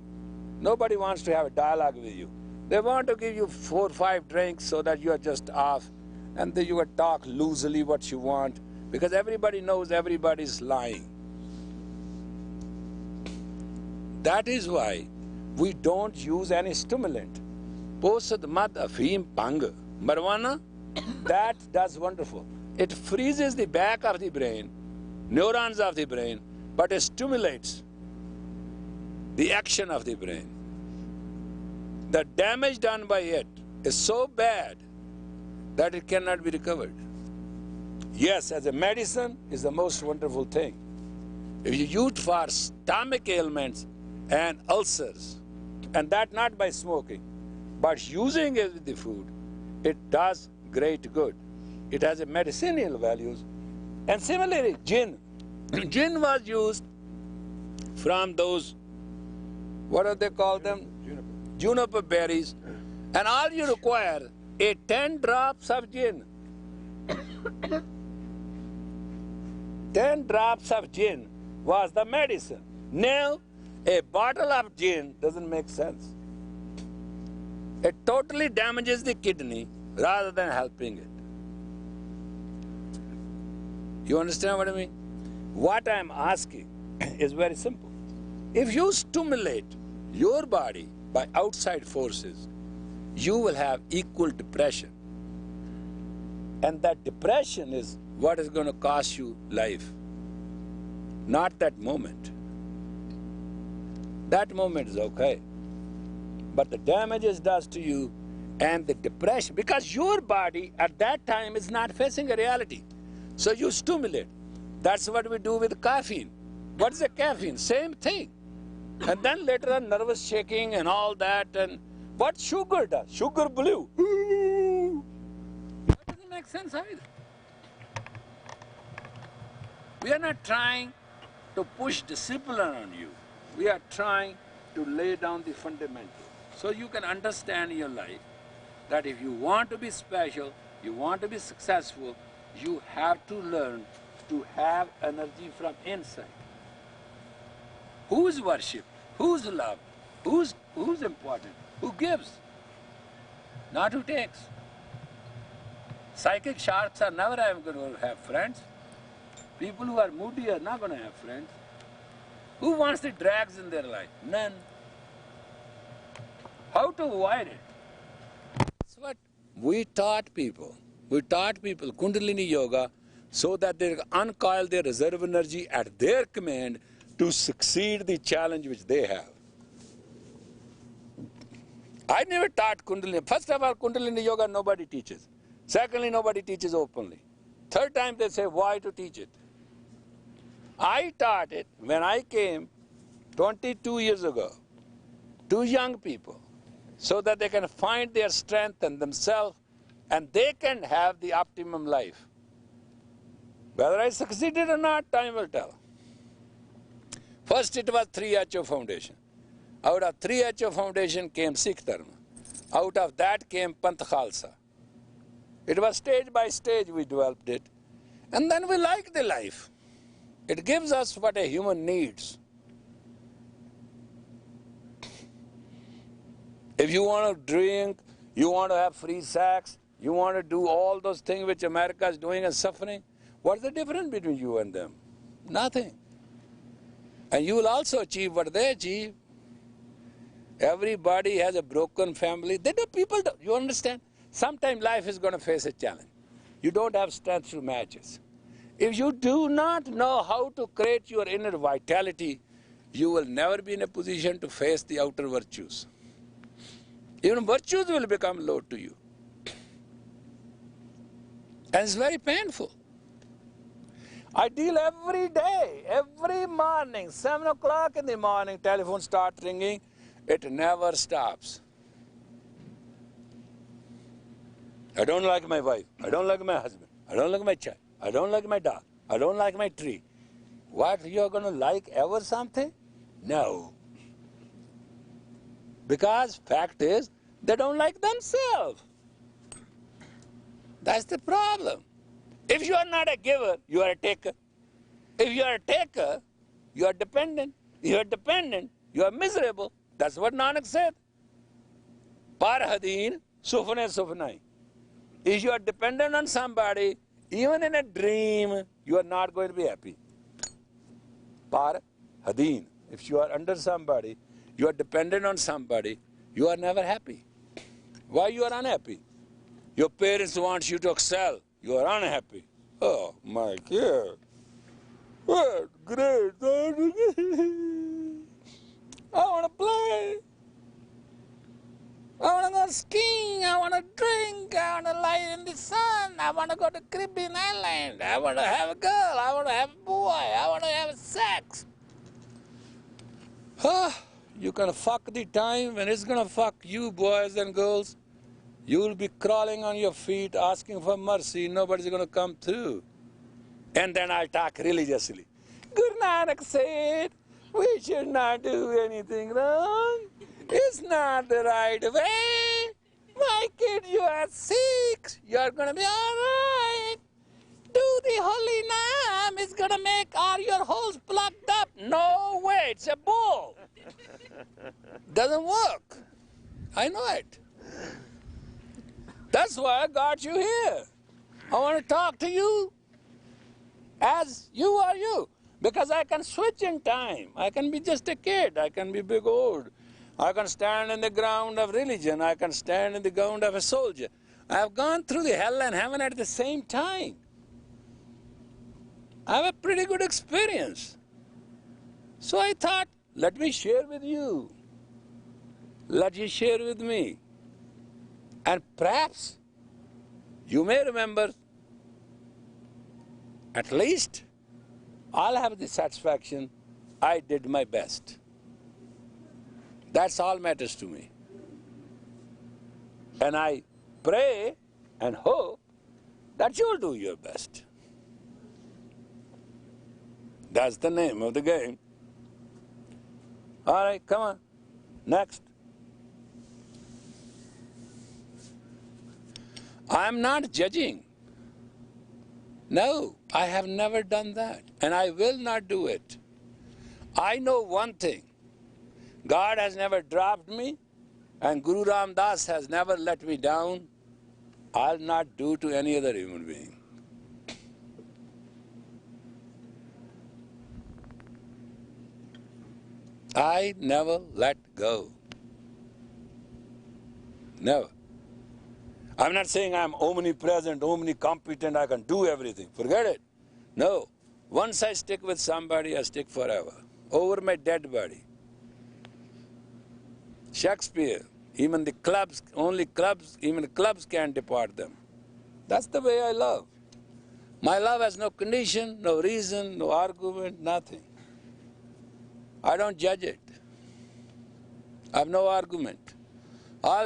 Nobody wants to have a dialogue with you. They want to give you 4 or 5 drinks so that you are just off and then you can talk loosely what you want because everybody knows everybody's lying. That is why we don't use any stimulant. Posad mad afim pang. Marijuana, that does wonderful. It freezes the back of the brain, neurons of the brain, but it stimulates the action of the brain. The damage done by it is so bad that it cannot be recovered. Yes, as a medicine, is the most wonderful thing. If you use it for stomach ailments and ulcers, and that not by smoking, but using it with the food, it does great good. It has a medicinal values. And similarly, gin. Gin was used from those, what do they call them? Juniper berries. And all you require is 10 drops of gin. 10 drops of gin was the medicine. Now, a bottle of gin doesn't make sense. It totally damages the kidney rather than helping it. You understand what I mean? What I'm asking is very simple. If you stimulate your body by outside forces, you will have equal depression. And that depression is what is going to cost you life. Not that moment. That moment is okay. But the damage it does to you and the depression, because your body at that time is not facing a reality. So you stimulate. That's what we do with caffeine. What is a caffeine? Same thing. And then later on nervous shaking and all that. And what sugar does? Sugar blue. That doesn't make sense either. We are not trying to push discipline on you. We are trying to lay down the fundamental. So you can understand in your life that if you want to be special, you want to be successful, you have to learn to have energy from inside. Whose worship? Whose love? Whose Who's important? Who gives? Not who takes. Psychic sharks are never going to have friends. People who are moody are not going to have friends. Who wants the drags in their life? None. How to avoid it? That's what we taught people. We taught people Kundalini Yoga so that they uncoil their reserve energy at their command to succeed the challenge which they have. I never taught Kundalini. First of all, Kundalini Yoga nobody teaches. Secondly, nobody teaches openly. Third time they say, why to teach it? I taught it when I came 22 years ago to young people so that they can find their strength in themselves and they can have the optimum life. Whether I succeeded or not, time will tell. First it was 3HO Foundation. Out of 3HO Foundation came Sikh Dharma. Out of that came Panth Khalsa. It was stage by stage we developed it. And then we liked the life. It gives us what a human needs. If you want to drink, you want to have free sex, you want to do all those things which America is doing and suffering, what's the difference between you and them? Nothing. And you will also achieve what they achieve. Everybody has a broken family. You understand? Sometimes life is going to face a challenge. You don't have strength to match it. If you do not know how to create your inner vitality, you will never be in a position to face the outer virtues. Even virtues will become low to you. And it's very painful. I deal every day, every morning, 7 o'clock in the morning, telephone starts ringing. It never stops. I don't like my wife. I don't like my husband. I don't like my child. I don't like my dog. I don't like my tree. What, you're going to like ever something? No. Because fact is, they don't like themselves. That's the problem. If you are not a giver, you are a taker. If you are a taker, you are dependent. If you are dependent, you are miserable. That's what Nanak said. Parhadeen sufne sufnai. If you are dependent on somebody, even in a dream, you are not going to be happy. Parhadeen. If you are under somebody, you are dependent on somebody, you are never happy. Why you are unhappy? Your parents want you to excel. You are unhappy. Oh my God. What great. I want to play. I want to go skiing. I want to drink. I want to lie in the sun. I want to go to Caribbean Island. I want to have a girl. I want to have a boy. I want to have sex. You can fuck the time when it's going to fuck you, boys and girls. You will be crawling on your feet asking for mercy. Nobody's going to come through. And then I'll talk religiously. Guru Nanak said, we should not do anything wrong. It's not the right way. My kid, you are sick. You are going to be all right. Do the holy name. It's going to make all your holes plugged up. No way. It's a bull. Doesn't work. I know it. That's why I got you here. I want to talk to you as you are you. Because I can switch in time. I can be just a kid. I can be big old. I can stand in the ground of religion. I can stand in the ground of a soldier. I have gone through the hell and heaven at the same time. I have a pretty good experience. So I thought, let me share with you. Let you share with me. And perhaps you may remember, at least I'll have the satisfaction I did my best. That's all matters to me. And I pray and hope that you'll do your best. That's the name of the game. All right, come on. Next. I'm not judging. No, I have never done that, and I will not do it. I know one thing, God has never dropped me, and Guru Ram Das has never let me down. I'll not do to any other human being. I never let go. Never. I'm not saying I'm omnipresent, omnicompetent, I can do everything. Forget it. No. Once I stick with somebody, I stick forever. Over my dead body. Shakespeare, even the clubs, even clubs can't depart them. That's the way I love. My love has no condition, no reason, no argument, nothing. I don't judge it. I have no argument.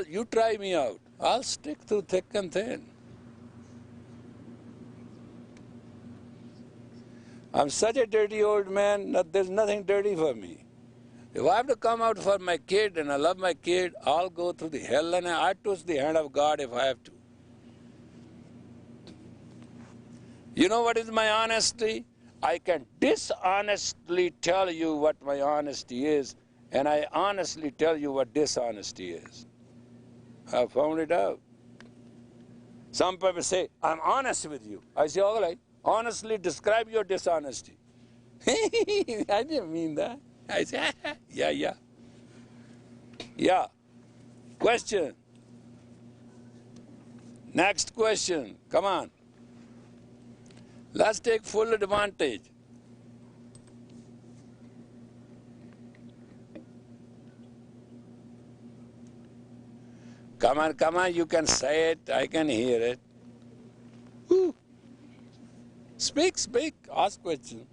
You try me out. I'll stick through thick and thin. I'm such a dirty old man that there's nothing dirty for me. If I have to come out for my kid and I love my kid, I'll go through the hell and I twist the hand of God if I have to. You know what is my honesty? I can dishonestly tell you what my honesty is, and I honestly tell you what dishonesty is. I found it out. Some people say, I'm honest with you. I say, all right, honestly describe your dishonesty. I didn't mean that. I say, yeah. Yeah. Question. Next question. Come on. Let's take full advantage. Come on, you can say it, I can hear it. Woo. Speak, ask question.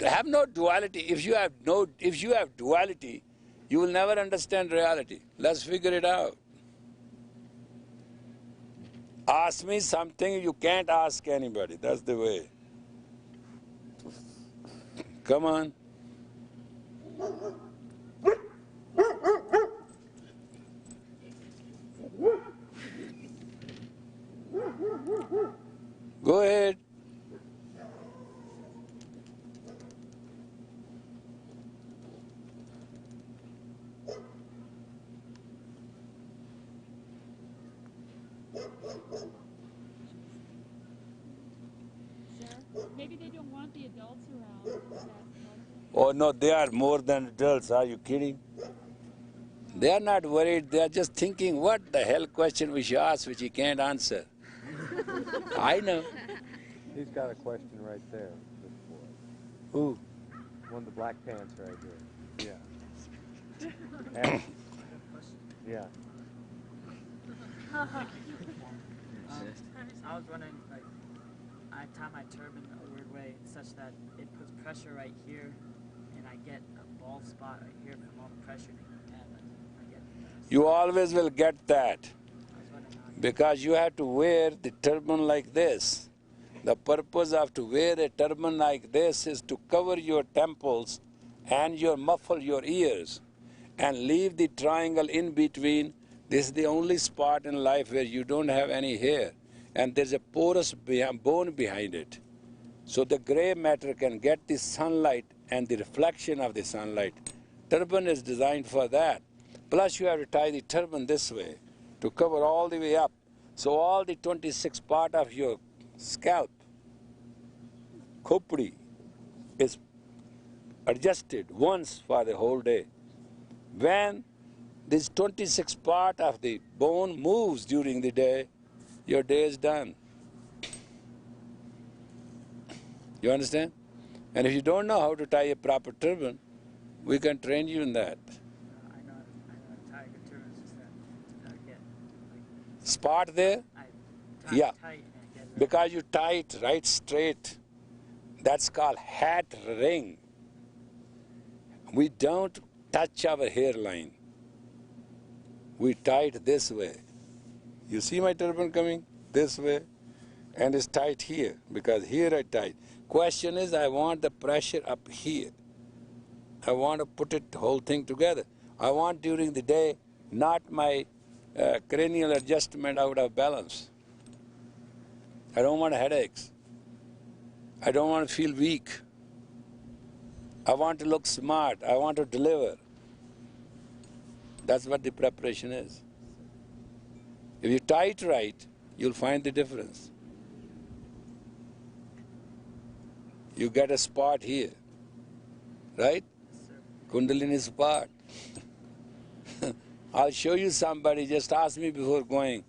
Have no duality. If you have duality, you will never understand reality. Let's figure it out. Ask me something you can't ask anybody. That's the way. Come on. Go ahead. Maybe they don't want the adults around. Is that part of it? Oh no, they are more than adults. Are you kidding? They are not worried. They are just thinking, what the hell question we should ask which he can't answer. I know. He's got a question right there. This boy. Who? One of the black pants right here. Yeah. And, yeah. I was wondering, like, I tie my turban a weird way such that it puts pressure right here, and I get a bald spot right here from all the pressure. You always will get that because you have to wear the turban like this. The purpose of to wear a turban like this is to cover your temples and muffle your ears and leave the triangle in between. This is the only spot in life where you don't have any hair, and there's a porous bone behind it. So the gray matter can get the sunlight and the reflection of the sunlight. Turban is designed for that. Plus you have to tie the turban this way to cover all the way up. So all the 26 part of your scalp, khopri, is adjusted once for the whole day. When this 26 part of the bone moves during the day, your day is done. You understand? And if you don't know how to tie a proper turban, we can train you in that. I know how to tie a good turban, it's just that I get, like, Spot there? I tie Yeah. it tight and I get it. Because you tie it right straight. That's called hat ring. We don't touch our hairline. We tie it this way. You see my turban coming this way? And it's tight here, because here I tie. Question is, I want the pressure up here. I want to put it, the whole thing together. I want during the day, not my cranial adjustment out of balance. I don't want headaches. I don't want to feel weak. I want to look smart. I want to deliver. That's what the preparation is. If you tie it right, you'll find the difference. You get a spot here, right? Kundalini spot. I'll show you somebody, just ask me before going.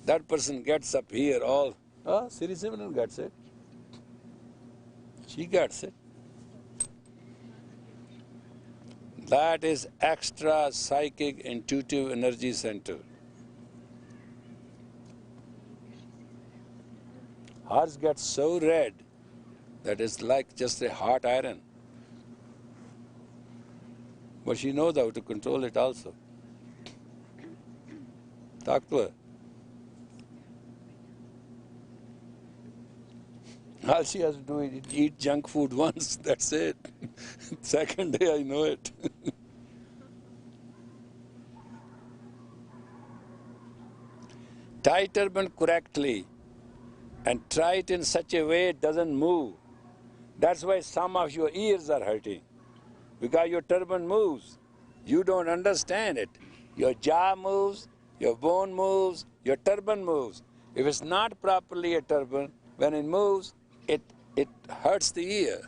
That person gets up here all, Siri Simran gets it. She gets it. That is extra psychic intuitive energy center. Hers gets so red that it's like just a hot iron. But she knows how to control it also. Talk to her. All she has to do is eat junk food once, that's it. Second day I know it. Tie turban correctly and try it in such a way it doesn't move. That's why some of your ears are hurting. Because your turban moves. You don't understand it. Your jaw moves, your bone moves, your turban moves. If it's not properly a turban, when it moves, it hurts the ear.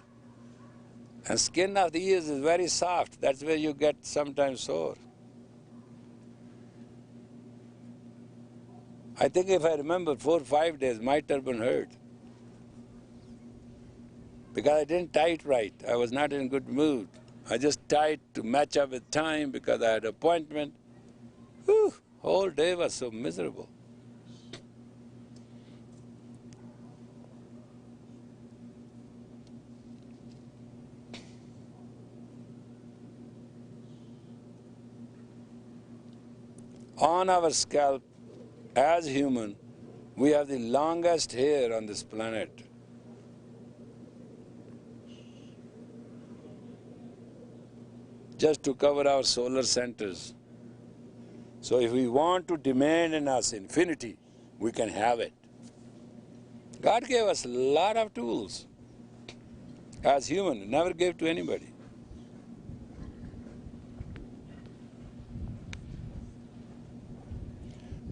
And skin of the ears is very soft. That's where you get sometimes sore. I think if I remember 4 or 5 days, my turban hurt. Because I didn't tie it right. I was not in good mood. I just tied to match up with time because I had an appointment. Whew, whole day was so miserable. On our scalp, as human, we have the longest hair on this planet. Just to cover our solar centers. So if we want to demand in us infinity, we can have it. God gave us a lot of tools as human, never gave to anybody.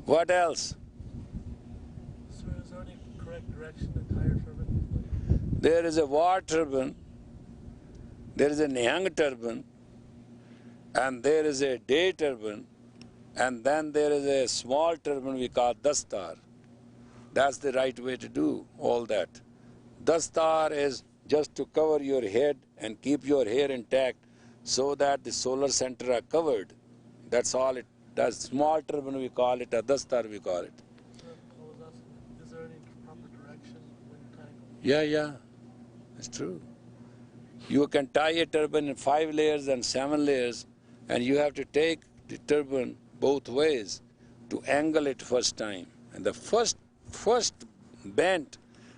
What else? Sir, is there any correct direction to tie your turban? There is a war turban, there is a Nihang turban, and there is a day turban, and then there is a small turban we call dastar. That's the right way to do all that. Dastar is just to cover your head and keep your hair intact so that the solar center are covered. That's all it does. Small turban we call it, a dastar we call it. I was asking, is there any proper direction when tying? Yeah, it's true. You can tie a turban in 5 layers and 7 layers, and you have to take the turban both ways to angle it first time. And the first bent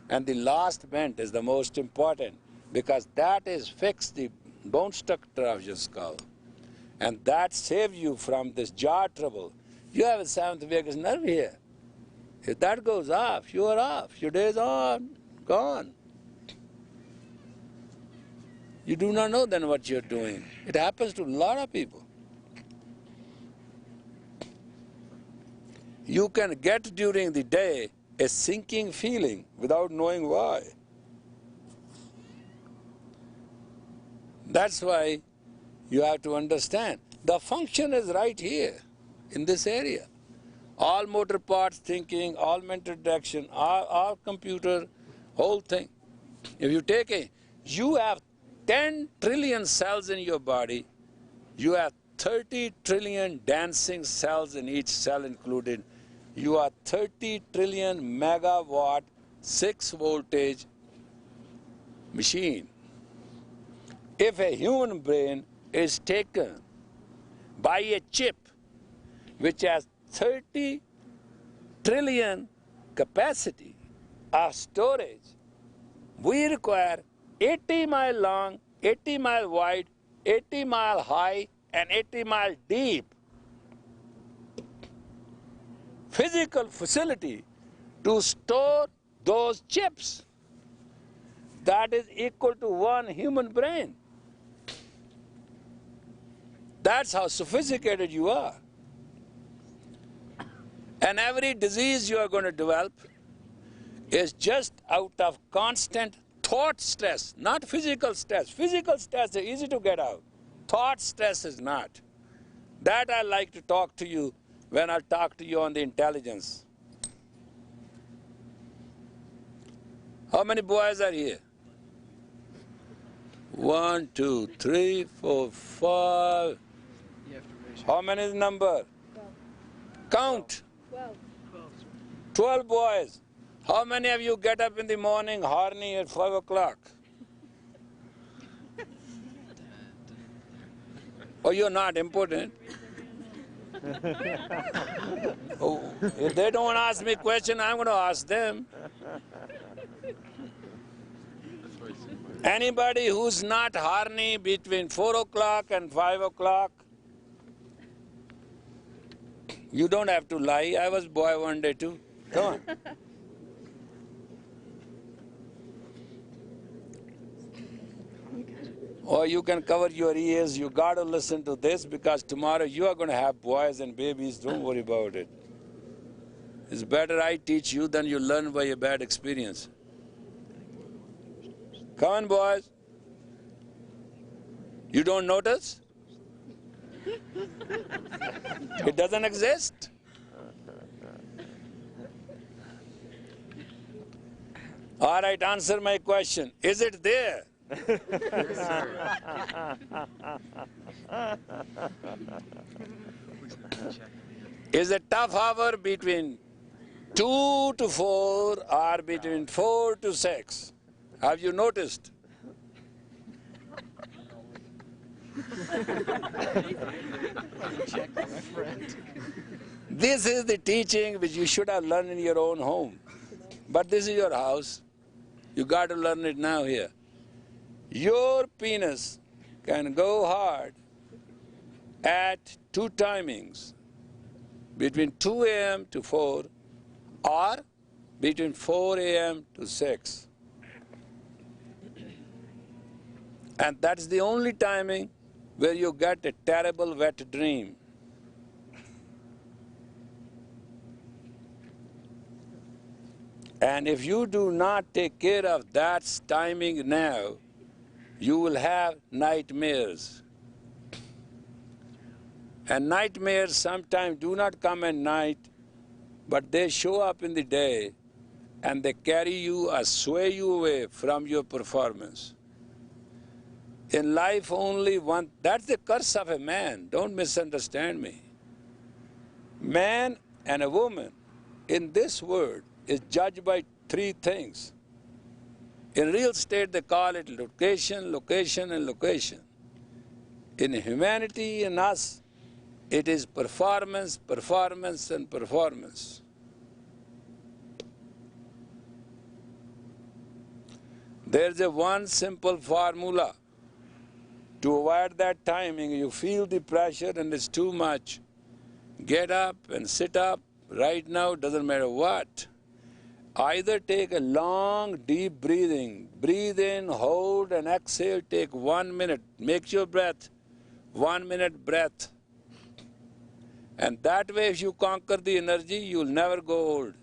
and the last bent is the most important because that is fixed the bone structure of your skull. And that saves you from this jaw trouble. You have a seventh vagus nerve here. If that goes off, you are off. Your day is on, gone. You do not know then what you're doing. It happens to a lot of people. You can get during the day a sinking feeling without knowing why. That's why you have to understand. The function is right here, in this area. All motor parts thinking, all mental direction, all computer, whole thing. If you take you have 10 trillion cells in your body, you have 30 trillion dancing cells in each cell included. You are 30 trillion megawatt 6 voltage machine. If a human brain is taken by a chip which has 30 trillion capacity of storage, we require 80 mile long, 80 mile wide, 80 mile high, and 80 mile deep physical facility to store those chips. That is equal to 1 human brain. That's how sophisticated you are. And every disease you are going to develop is just out of constant thought stress, not physical stress. Physical stress is easy to get out. Thought stress is not. That I like to talk to you when I talk to you on the intelligence. How many boys are here? 1, 2, 3, 4, 5. How many is the number? 12. Count. 12. 12 boys. How many of you get up in the morning horny at 5 o'clock? Oh, you're not important. Oh, if they don't ask me a question, I'm going to ask them. Anybody who's not horny between 4 o'clock and 5 o'clock? You don't have to lie. I was boy one day too. Come on. Or you can cover your ears. You got to listen to this because tomorrow you are going to have boys and babies. Don't worry about it. It's better I teach you than you learn by a bad experience. Come on, boys. You don't notice? It doesn't exist. All right, answer my question. Is it there? Is a tough hour between 2 to 4 or between 4 to 6? Have you noticed? This is the teaching which you should have learned in your own home. But this is your house. You got to learn it now here. Your penis can go hard at 2 timings, between 2 a.m. to 4 or between 4 a.m. to 6. And that's the only timing where you get a terrible wet dream. And if you do not take care of that timing now, you will have nightmares. And nightmares sometimes do not come at night, but they show up in the day and they carry you or sway you away from your performance. In life only one, that's the curse of a man, don't misunderstand me. Man and a woman in this world is judged by 3 things. In real estate they call it location, location and location. In humanity and us, it is performance, performance and performance. There's a one simple formula. To avoid that timing, you feel the pressure and it's too much. Get up and sit up right now, doesn't matter what. Either take a long, deep breathing. Breathe in, hold and exhale, take 1 minute. Make your breath 1 minute breath. And that way if you conquer the energy, you'll never go old.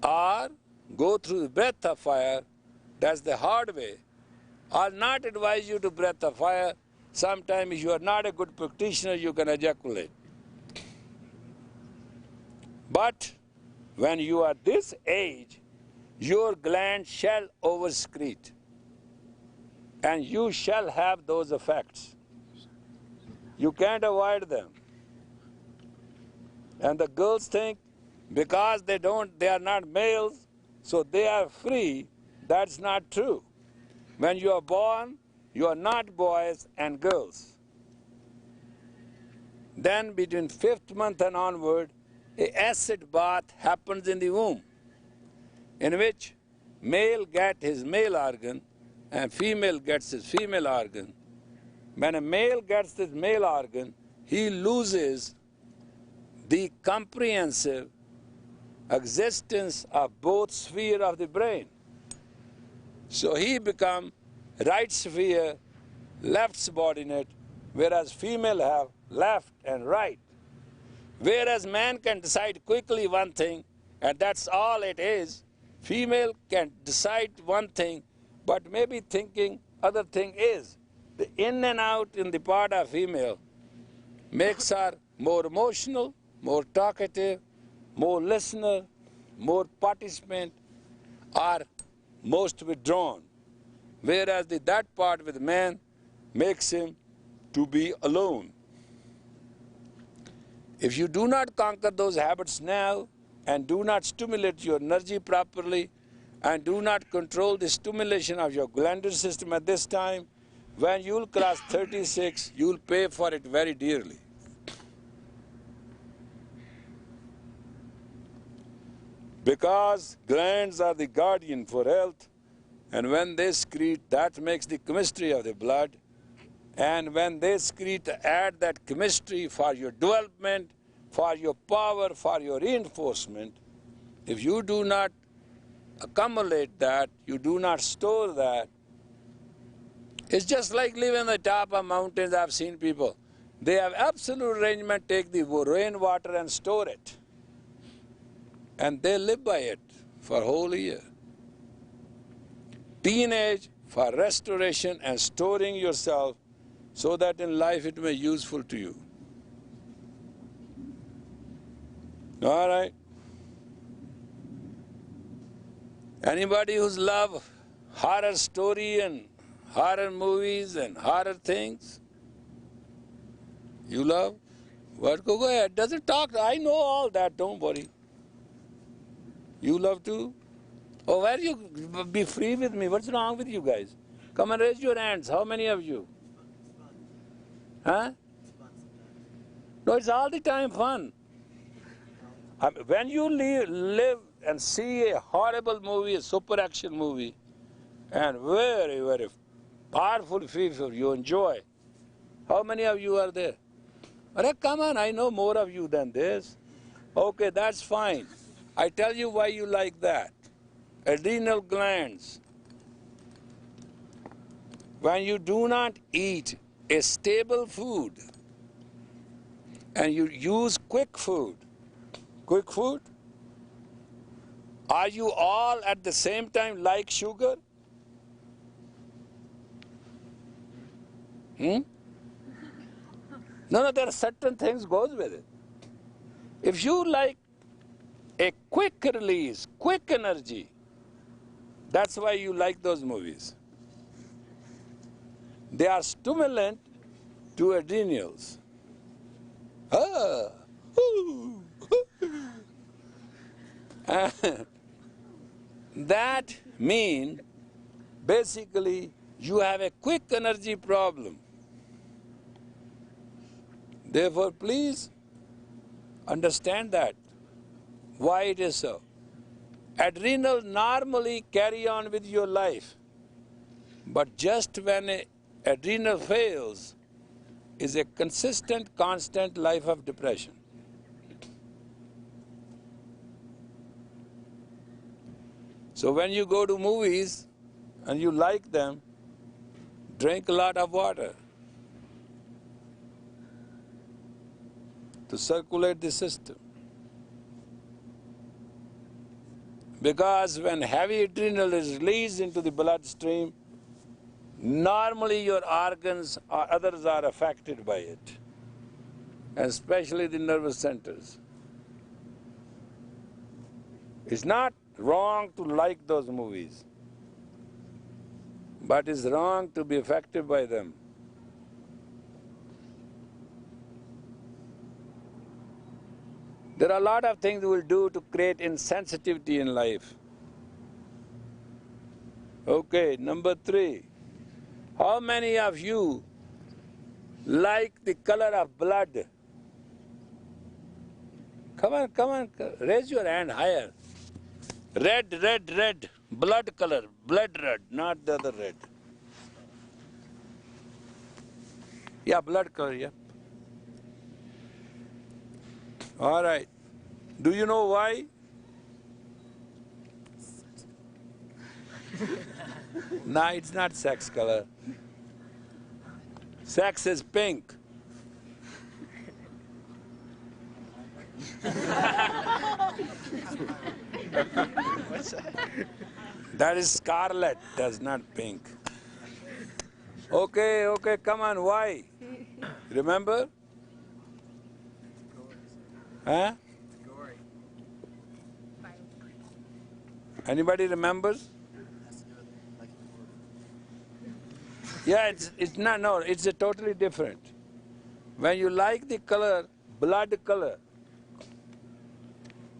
Or go through the breath of fire, that's the hard way. I'll not advise you to breath of fire. Sometimes if you are not a good practitioner, you can ejaculate. But when you are this age, your gland shall oversecrete. And you shall have those effects. You can't avoid them. And the girls think because they are not males, so they are free. That's not true. When you are born, you are not boys and girls. Then between 5th month and onward, an acid bath happens in the womb, in which male gets his male organ and female gets his female organ. When a male gets his male organ, he loses the comprehensive existence of both spheres of the brain. So he becomes right sphere, left subordinate. whereas female have left and right. Whereas man can decide quickly one thing, and that's all it is. Female can decide one thing, but maybe thinking other thing is. The in and out in the part of female makes her more emotional, more talkative, more listener, more participant, or most withdrawn. Whereas that part with man makes him to be alone. If you do not conquer those habits now and do not stimulate your energy properly and do not control the stimulation of your glandular system at this time, when you'll cross 36, you'll pay for it very dearly. Because glands are the guardian for health, and when they secrete, that makes the chemistry of the blood. And when they secrete, add that chemistry for your development, for your power, for your reinforcement. If you do not accumulate that, you do not store that, it's just like living on the top of mountains. I've seen people. They have absolute arrangement, take the rainwater and store it. And they live by it for a whole year. Teenage for restoration and storing yourself so that in life it may be useful to you. All right. Anybody who's love horror story and horror movies and horror things? You love? What? Go ahead. Doesn't talk. I know all that. Don't worry. You love too? Oh, where you? Be free with me. What's wrong with you guys? Come and raise your hands. How many of you? Huh? No, it's all the time fun. When you live and see a horrible movie, a super action movie, and very, very powerful fearful, you enjoy. How many of you are there? Come on, I know more of you than this. Okay, that's fine. I tell you why you like that. Adrenal glands. When you do not eat a stable food and you use quick food, are you all at the same time like sugar? No, there are certain things goes with it. If you like a quick release, quick energy, that's why you like those movies. They are stimulant to adrenals. That means basically you have a quick energy problem. Therefore, please understand that, why it is so. Adrenals normally carry on with your life, but just when an adrenal fails is a consistent, constant life of depression. So when you go to movies and you like them, drink a lot of water to circulate the system. Because when heavy adrenal is released into the bloodstream, normally your organs or others are affected by it, especially the nervous centers. It's not wrong to like those movies, but it's wrong to be affected by them. There are a lot of things we will do to create insensitivity in life. Okay, number 3. How many of you like the color of blood? Come on, raise your hand higher. Red, blood color, blood red, not the other red. Yeah, blood color, yeah. All right. Do you know why? No, it's not sex color. Sex is pink. That is scarlet, that's not pink. Okay, come on, why? Remember? Huh? Anybody remembers? Yeah, it's not, no, it's a totally different. When you like the color, blood color,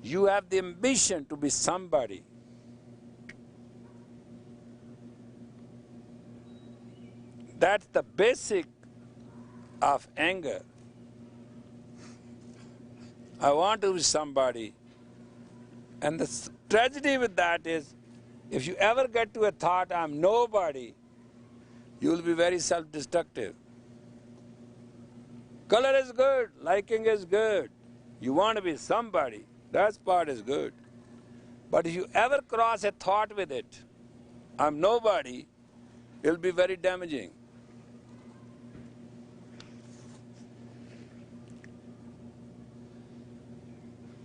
you have the ambition to be somebody. That's the basic of anger. I want to be somebody. And the tragedy with that is, if you ever get to a thought, I'm nobody, you will be very self-destructive. Color is good, liking is good. You want to be somebody, that part is good. But if you ever cross a thought with it, I'm nobody, it will be very damaging.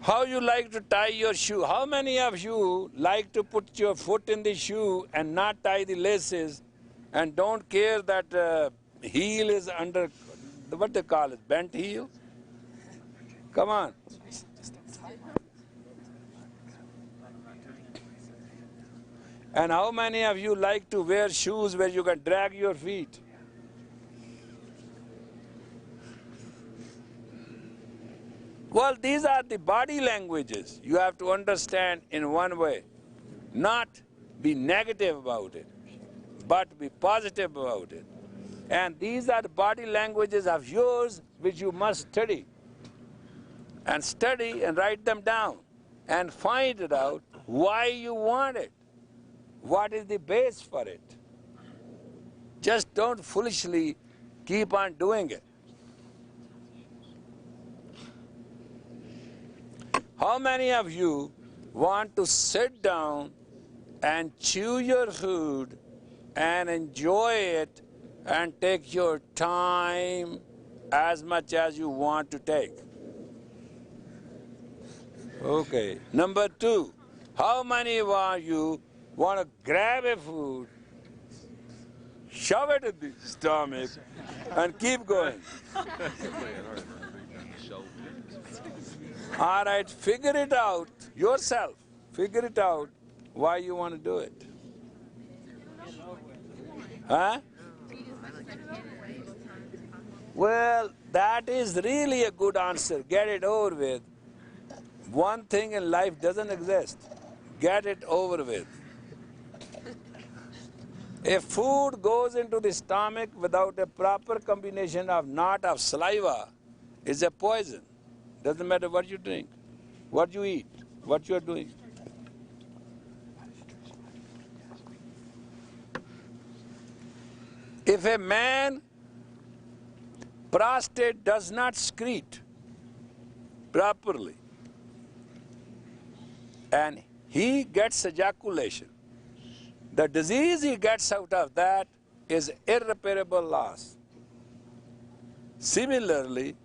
How you like to tie your shoe? How many of you like to put your foot in the shoe and not tie the laces and don't care that heel is under, what they call it, bent heel? Come on. And how many of you like to wear shoes where you can drag your feet? Well, these are the body languages you have to understand in one way. Not be negative about it, but be positive about it. And these are the body languages of yours which you must study. And study and write them down. And find it out why you want it. What is the base for it? Just don't foolishly keep on doing it. How many of you want to sit down and chew your food and enjoy it and take your time as much as you want to take? Okay. Number two, how many of you want to grab a food, shove it in the stomach, and keep going? All right, figure it out yourself. Figure it out why you want to do it. Huh? Well, that is really a good answer. Get it over with. One thing in life doesn't exist. Get it over with. If food goes into the stomach without a proper combination of not of saliva, it's a poison. Doesn't matter what you drink, what you eat, what you are doing. If a man prostate does not secrete properly and he gets ejaculation, the disease he gets out of that is irreparable loss. Similarly,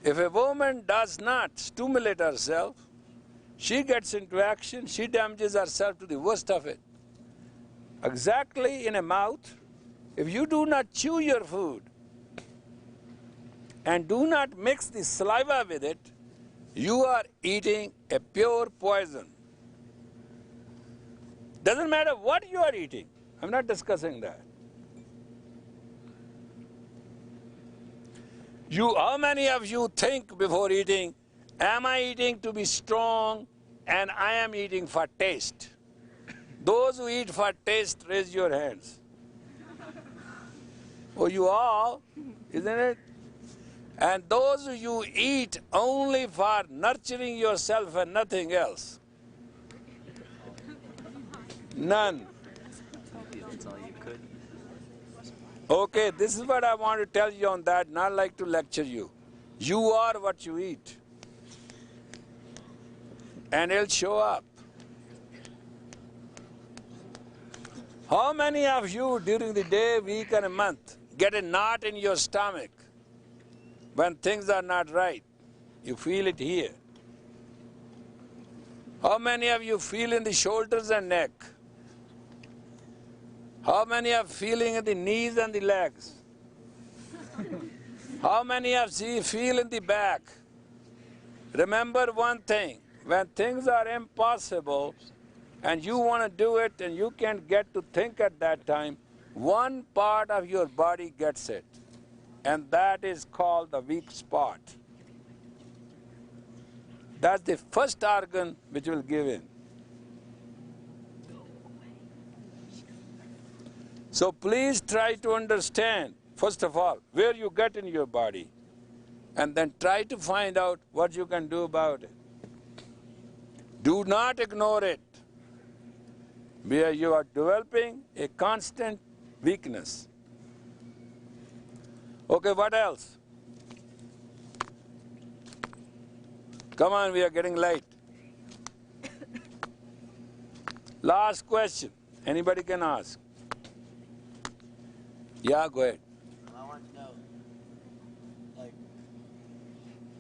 if a woman does not stimulate herself, she gets into action, she damages herself to the worst of it. Exactly in a mouth, if you do not chew your food and do not mix the saliva with it, you are eating a pure poison. Doesn't matter what you are eating. I'm not discussing that. How many of you think before eating, am I eating to be strong and I am eating for taste? Those who eat for taste, raise your hands. Oh, you all, isn't it? And those who you eat only for nurturing yourself and nothing else. None. Okay, this is what I want to tell you on that, not like to lecture you. You are what you eat. And it'll show up. How many of you during the day, week and a month get a knot in your stomach when things are not right. You feel it here. How many of you feel in the shoulders and neck? How many are feeling in the knees and the legs? How many of you feel in the back? Remember one thing, when things are impossible and you want to do it and you can't get to think at that time, one part of your body gets it, and that is called the weak spot. That's the first organ which will give in. So please try to understand, first of all, where you get in your body, and then try to find out what you can do about it. Do not ignore it, where you are developing a constant weakness. Okay, what else? Come on, we are getting late. Last question. Anybody can ask. Yeah, go ahead. I want to know, like,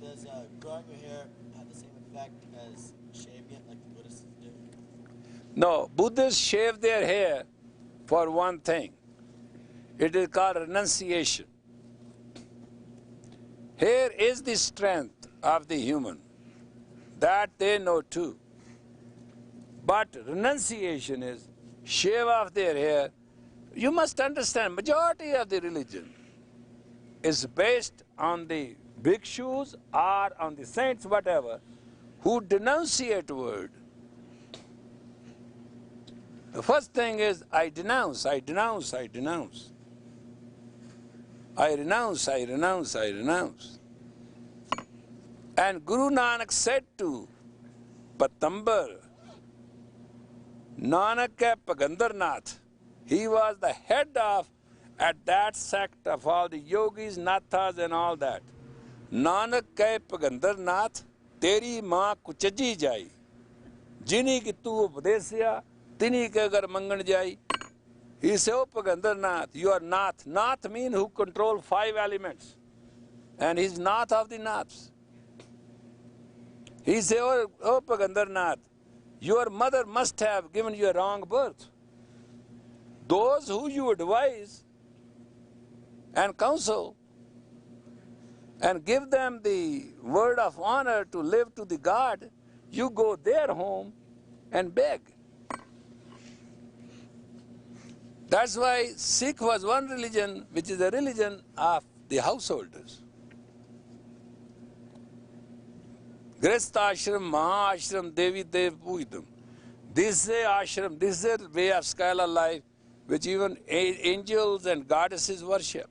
does growing your hair have the same effect as shaving it, like the Buddhists do? No, Buddhists shave their hair for one thing. It is called renunciation. Hair is the strength of the human. That they know too. But renunciation is shave off their hair. You must understand, majority of the religion is based on the bhikshus or on the saints, whatever, who denunciate word. The first thing is, I denounce, I denounce, I denounce. I renounce, I renounce, I renounce. And Guru Nanak said to Patambar, Nanak hai Pagandarnath. He was the head of, at that sect of all the yogis, nathas and all that. Nanak hai Pagandarnath, teri maa kuchaji jai. Jini ki tu updesya, tini ke agar mangan jai. He said, oh Pagandarnath, you are Nath. Nath means who control 5 elements. And he's Nath of the Naths. He said, oh Pagandarnath, your mother must have given you a wrong birth. Those who you advise and counsel and give them the word of honor to live to the God, you go their home and beg. That's why Sikh was one religion which is a religion of the householders. Grihastha ashram, Maha ashram, Devi Dev Puidam. This is a ashram, this is a way of scalar life which even angels and goddesses worship.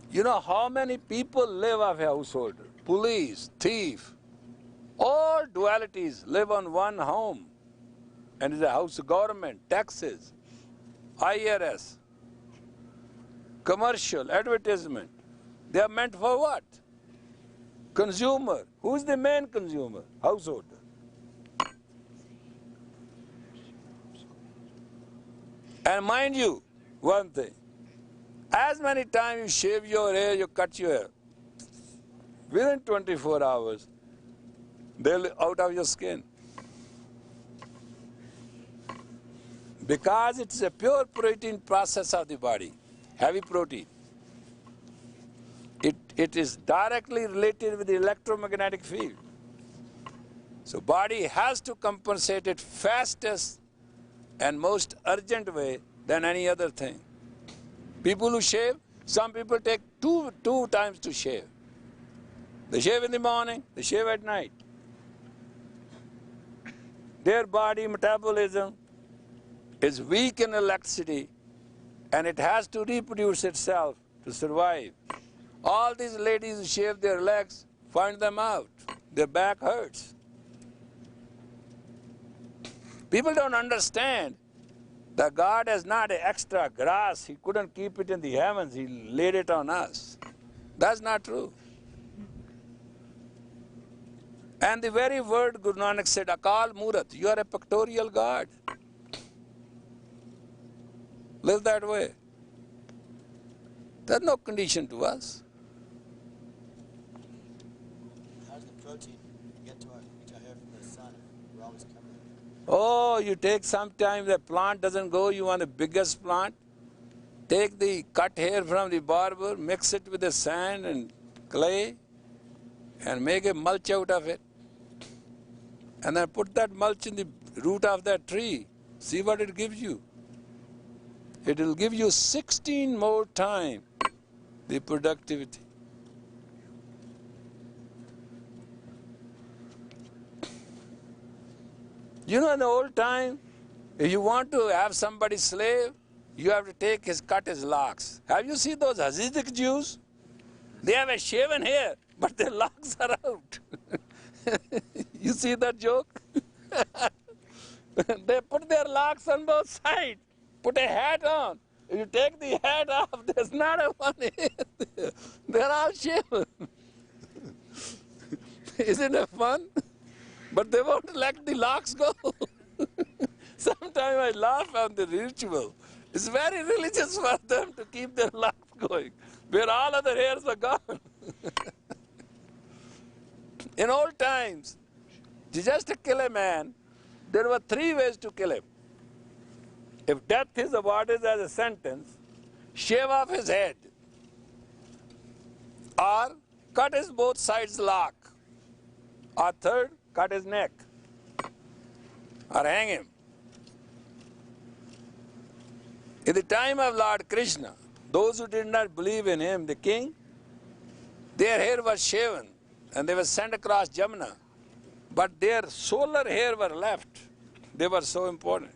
You know how many people live off a householder? Police, thief, all dualities live on one home. And it's a house of government, taxes, IRS, commercial, advertisement. They are meant for what? Consumer. Who's the main consumer? Householder. And mind you, one thing, as many times you shave your hair, you cut your hair, within 24 hours, they'll out of your skin. Because it's a pure protein process of the body, heavy protein. It is directly related with the electromagnetic field. So body has to compensate it fastest and most urgent way than any other thing. People who shave, some people take two times to shave. They shave in the morning, they shave at night. Their body metabolism is weak in electricity and it has to reproduce itself to survive. All these ladies who shave their legs, find them out. Their back hurts. People don't understand that God has not an extra grass. He couldn't keep it in the heavens. He laid it on us. That's not true. And the very word Guru Nanak said, Akal Murat, you are a pictorial God. Live that way. There's no condition to us. How does the protein get to reach our hair from the sun if we're always covered? Oh, you take some time, the plant doesn't go, you want the biggest plant. Take the cut hair from the barber, mix it with the sand and clay, and make a mulch out of it. And then put that mulch in the root of that tree. See what it gives you. It will give you 16 more times the productivity. You know, in the old time, if you want to have somebody slave, you have to cut his locks. Have you seen those Hasidic Jews? They have a shaven hair, but their locks are out. You see that joke? They put their locks on both sides, put a hat on. If you take the hat off, there's not a one hair. They're all shaven. Isn't it fun? But they won't let the locks go. Sometimes I laugh at the ritual. It's very religious for them to keep their locks going, where all other hairs are gone. In old times, just to kill a man, there were 3 ways to kill him. If death is awarded as a sentence, shave off his head, or cut his both sides lock, or third, cut his neck, or hang him. In the time of Lord Krishna, those who did not believe in him, the king, their hair was shaven and they were sent across Jamuna, but their solar hair were left. They were so important.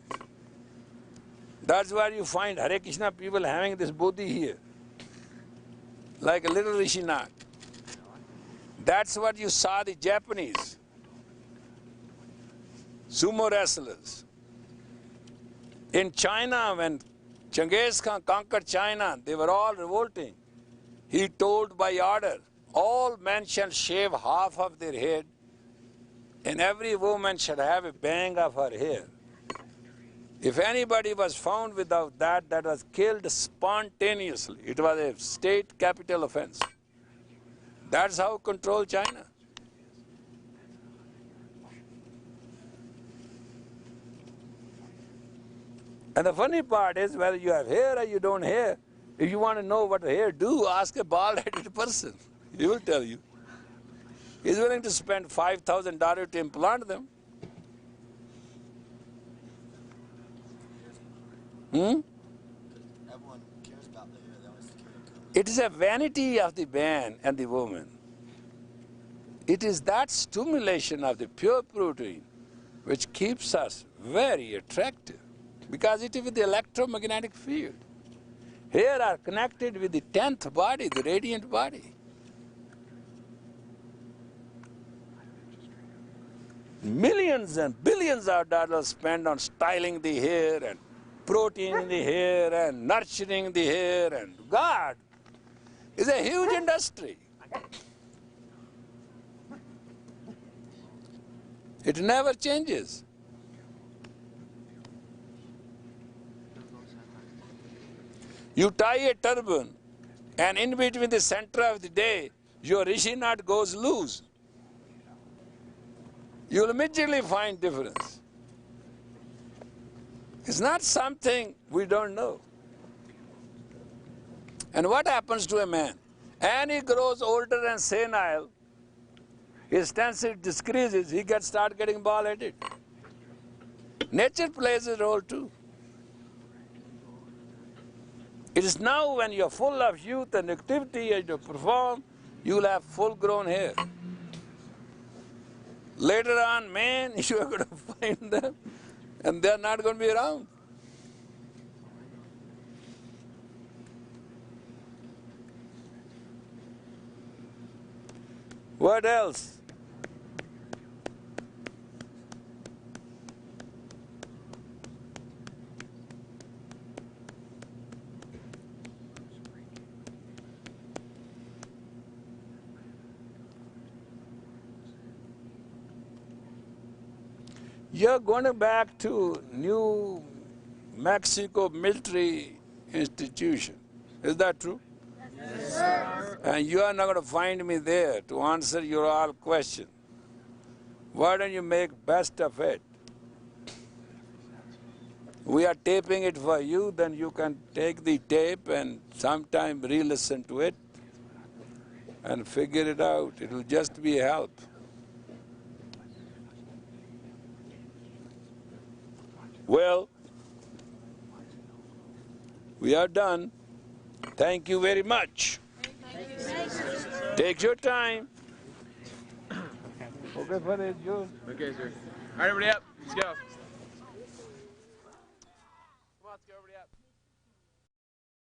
That's why you find Hare Krishna people having this bodhi here, like a little Rishinath. That's what you saw the Japanese sumo wrestlers. In China, when Genghis Khan conquered China, they were all revolting. He told by order, all men shall shave half of their head, and every woman should have a bang of her hair. If anybody was found without that, that was killed spontaneously. It was a state capital offense. That's how control China. And the funny part is, whether you have hair or you don't hair, if you want to know what hair do, ask a bald-headed person. He will tell you. He's willing to spend $5,000 to implant them. Everyone cares about the hair. They always care. It is a vanity of the man and the woman. It is that stimulation of the pure protein which keeps us very attractive, because it is with the electromagnetic field. Here are connected with the 10th body, the radiant body. Millions and billions of dollars spent on styling the hair and protein in the hair and nurturing the hair, and God is a huge industry. It never changes. You tie a turban, and in between the center of the day, your rishi knot goes loose. You'll immediately find difference. It's not something we don't know. And what happens to a man? And he grows older and senile, his tension decreases, he start getting bald-headed. Nature plays a role too. It is now when you're full of youth and activity and you perform, you'll have full-grown hair. Later on, man, you're going to find them and they're not going to be around. What else? You're going back to New Mexico Military Institution. Is that true? Yes. Yes, sir. And you are not going to find me there to answer your all questions. Why don't you make best of it? We are taping it for you, then you can take the tape and sometime re-listen to it and figure it out. It will just be a help. Well, we are done. Thank you very much. Take your time. Okay, Farid, you. Okay, sir. All right, everybody up. Let's go. Come on, let's go, everybody up.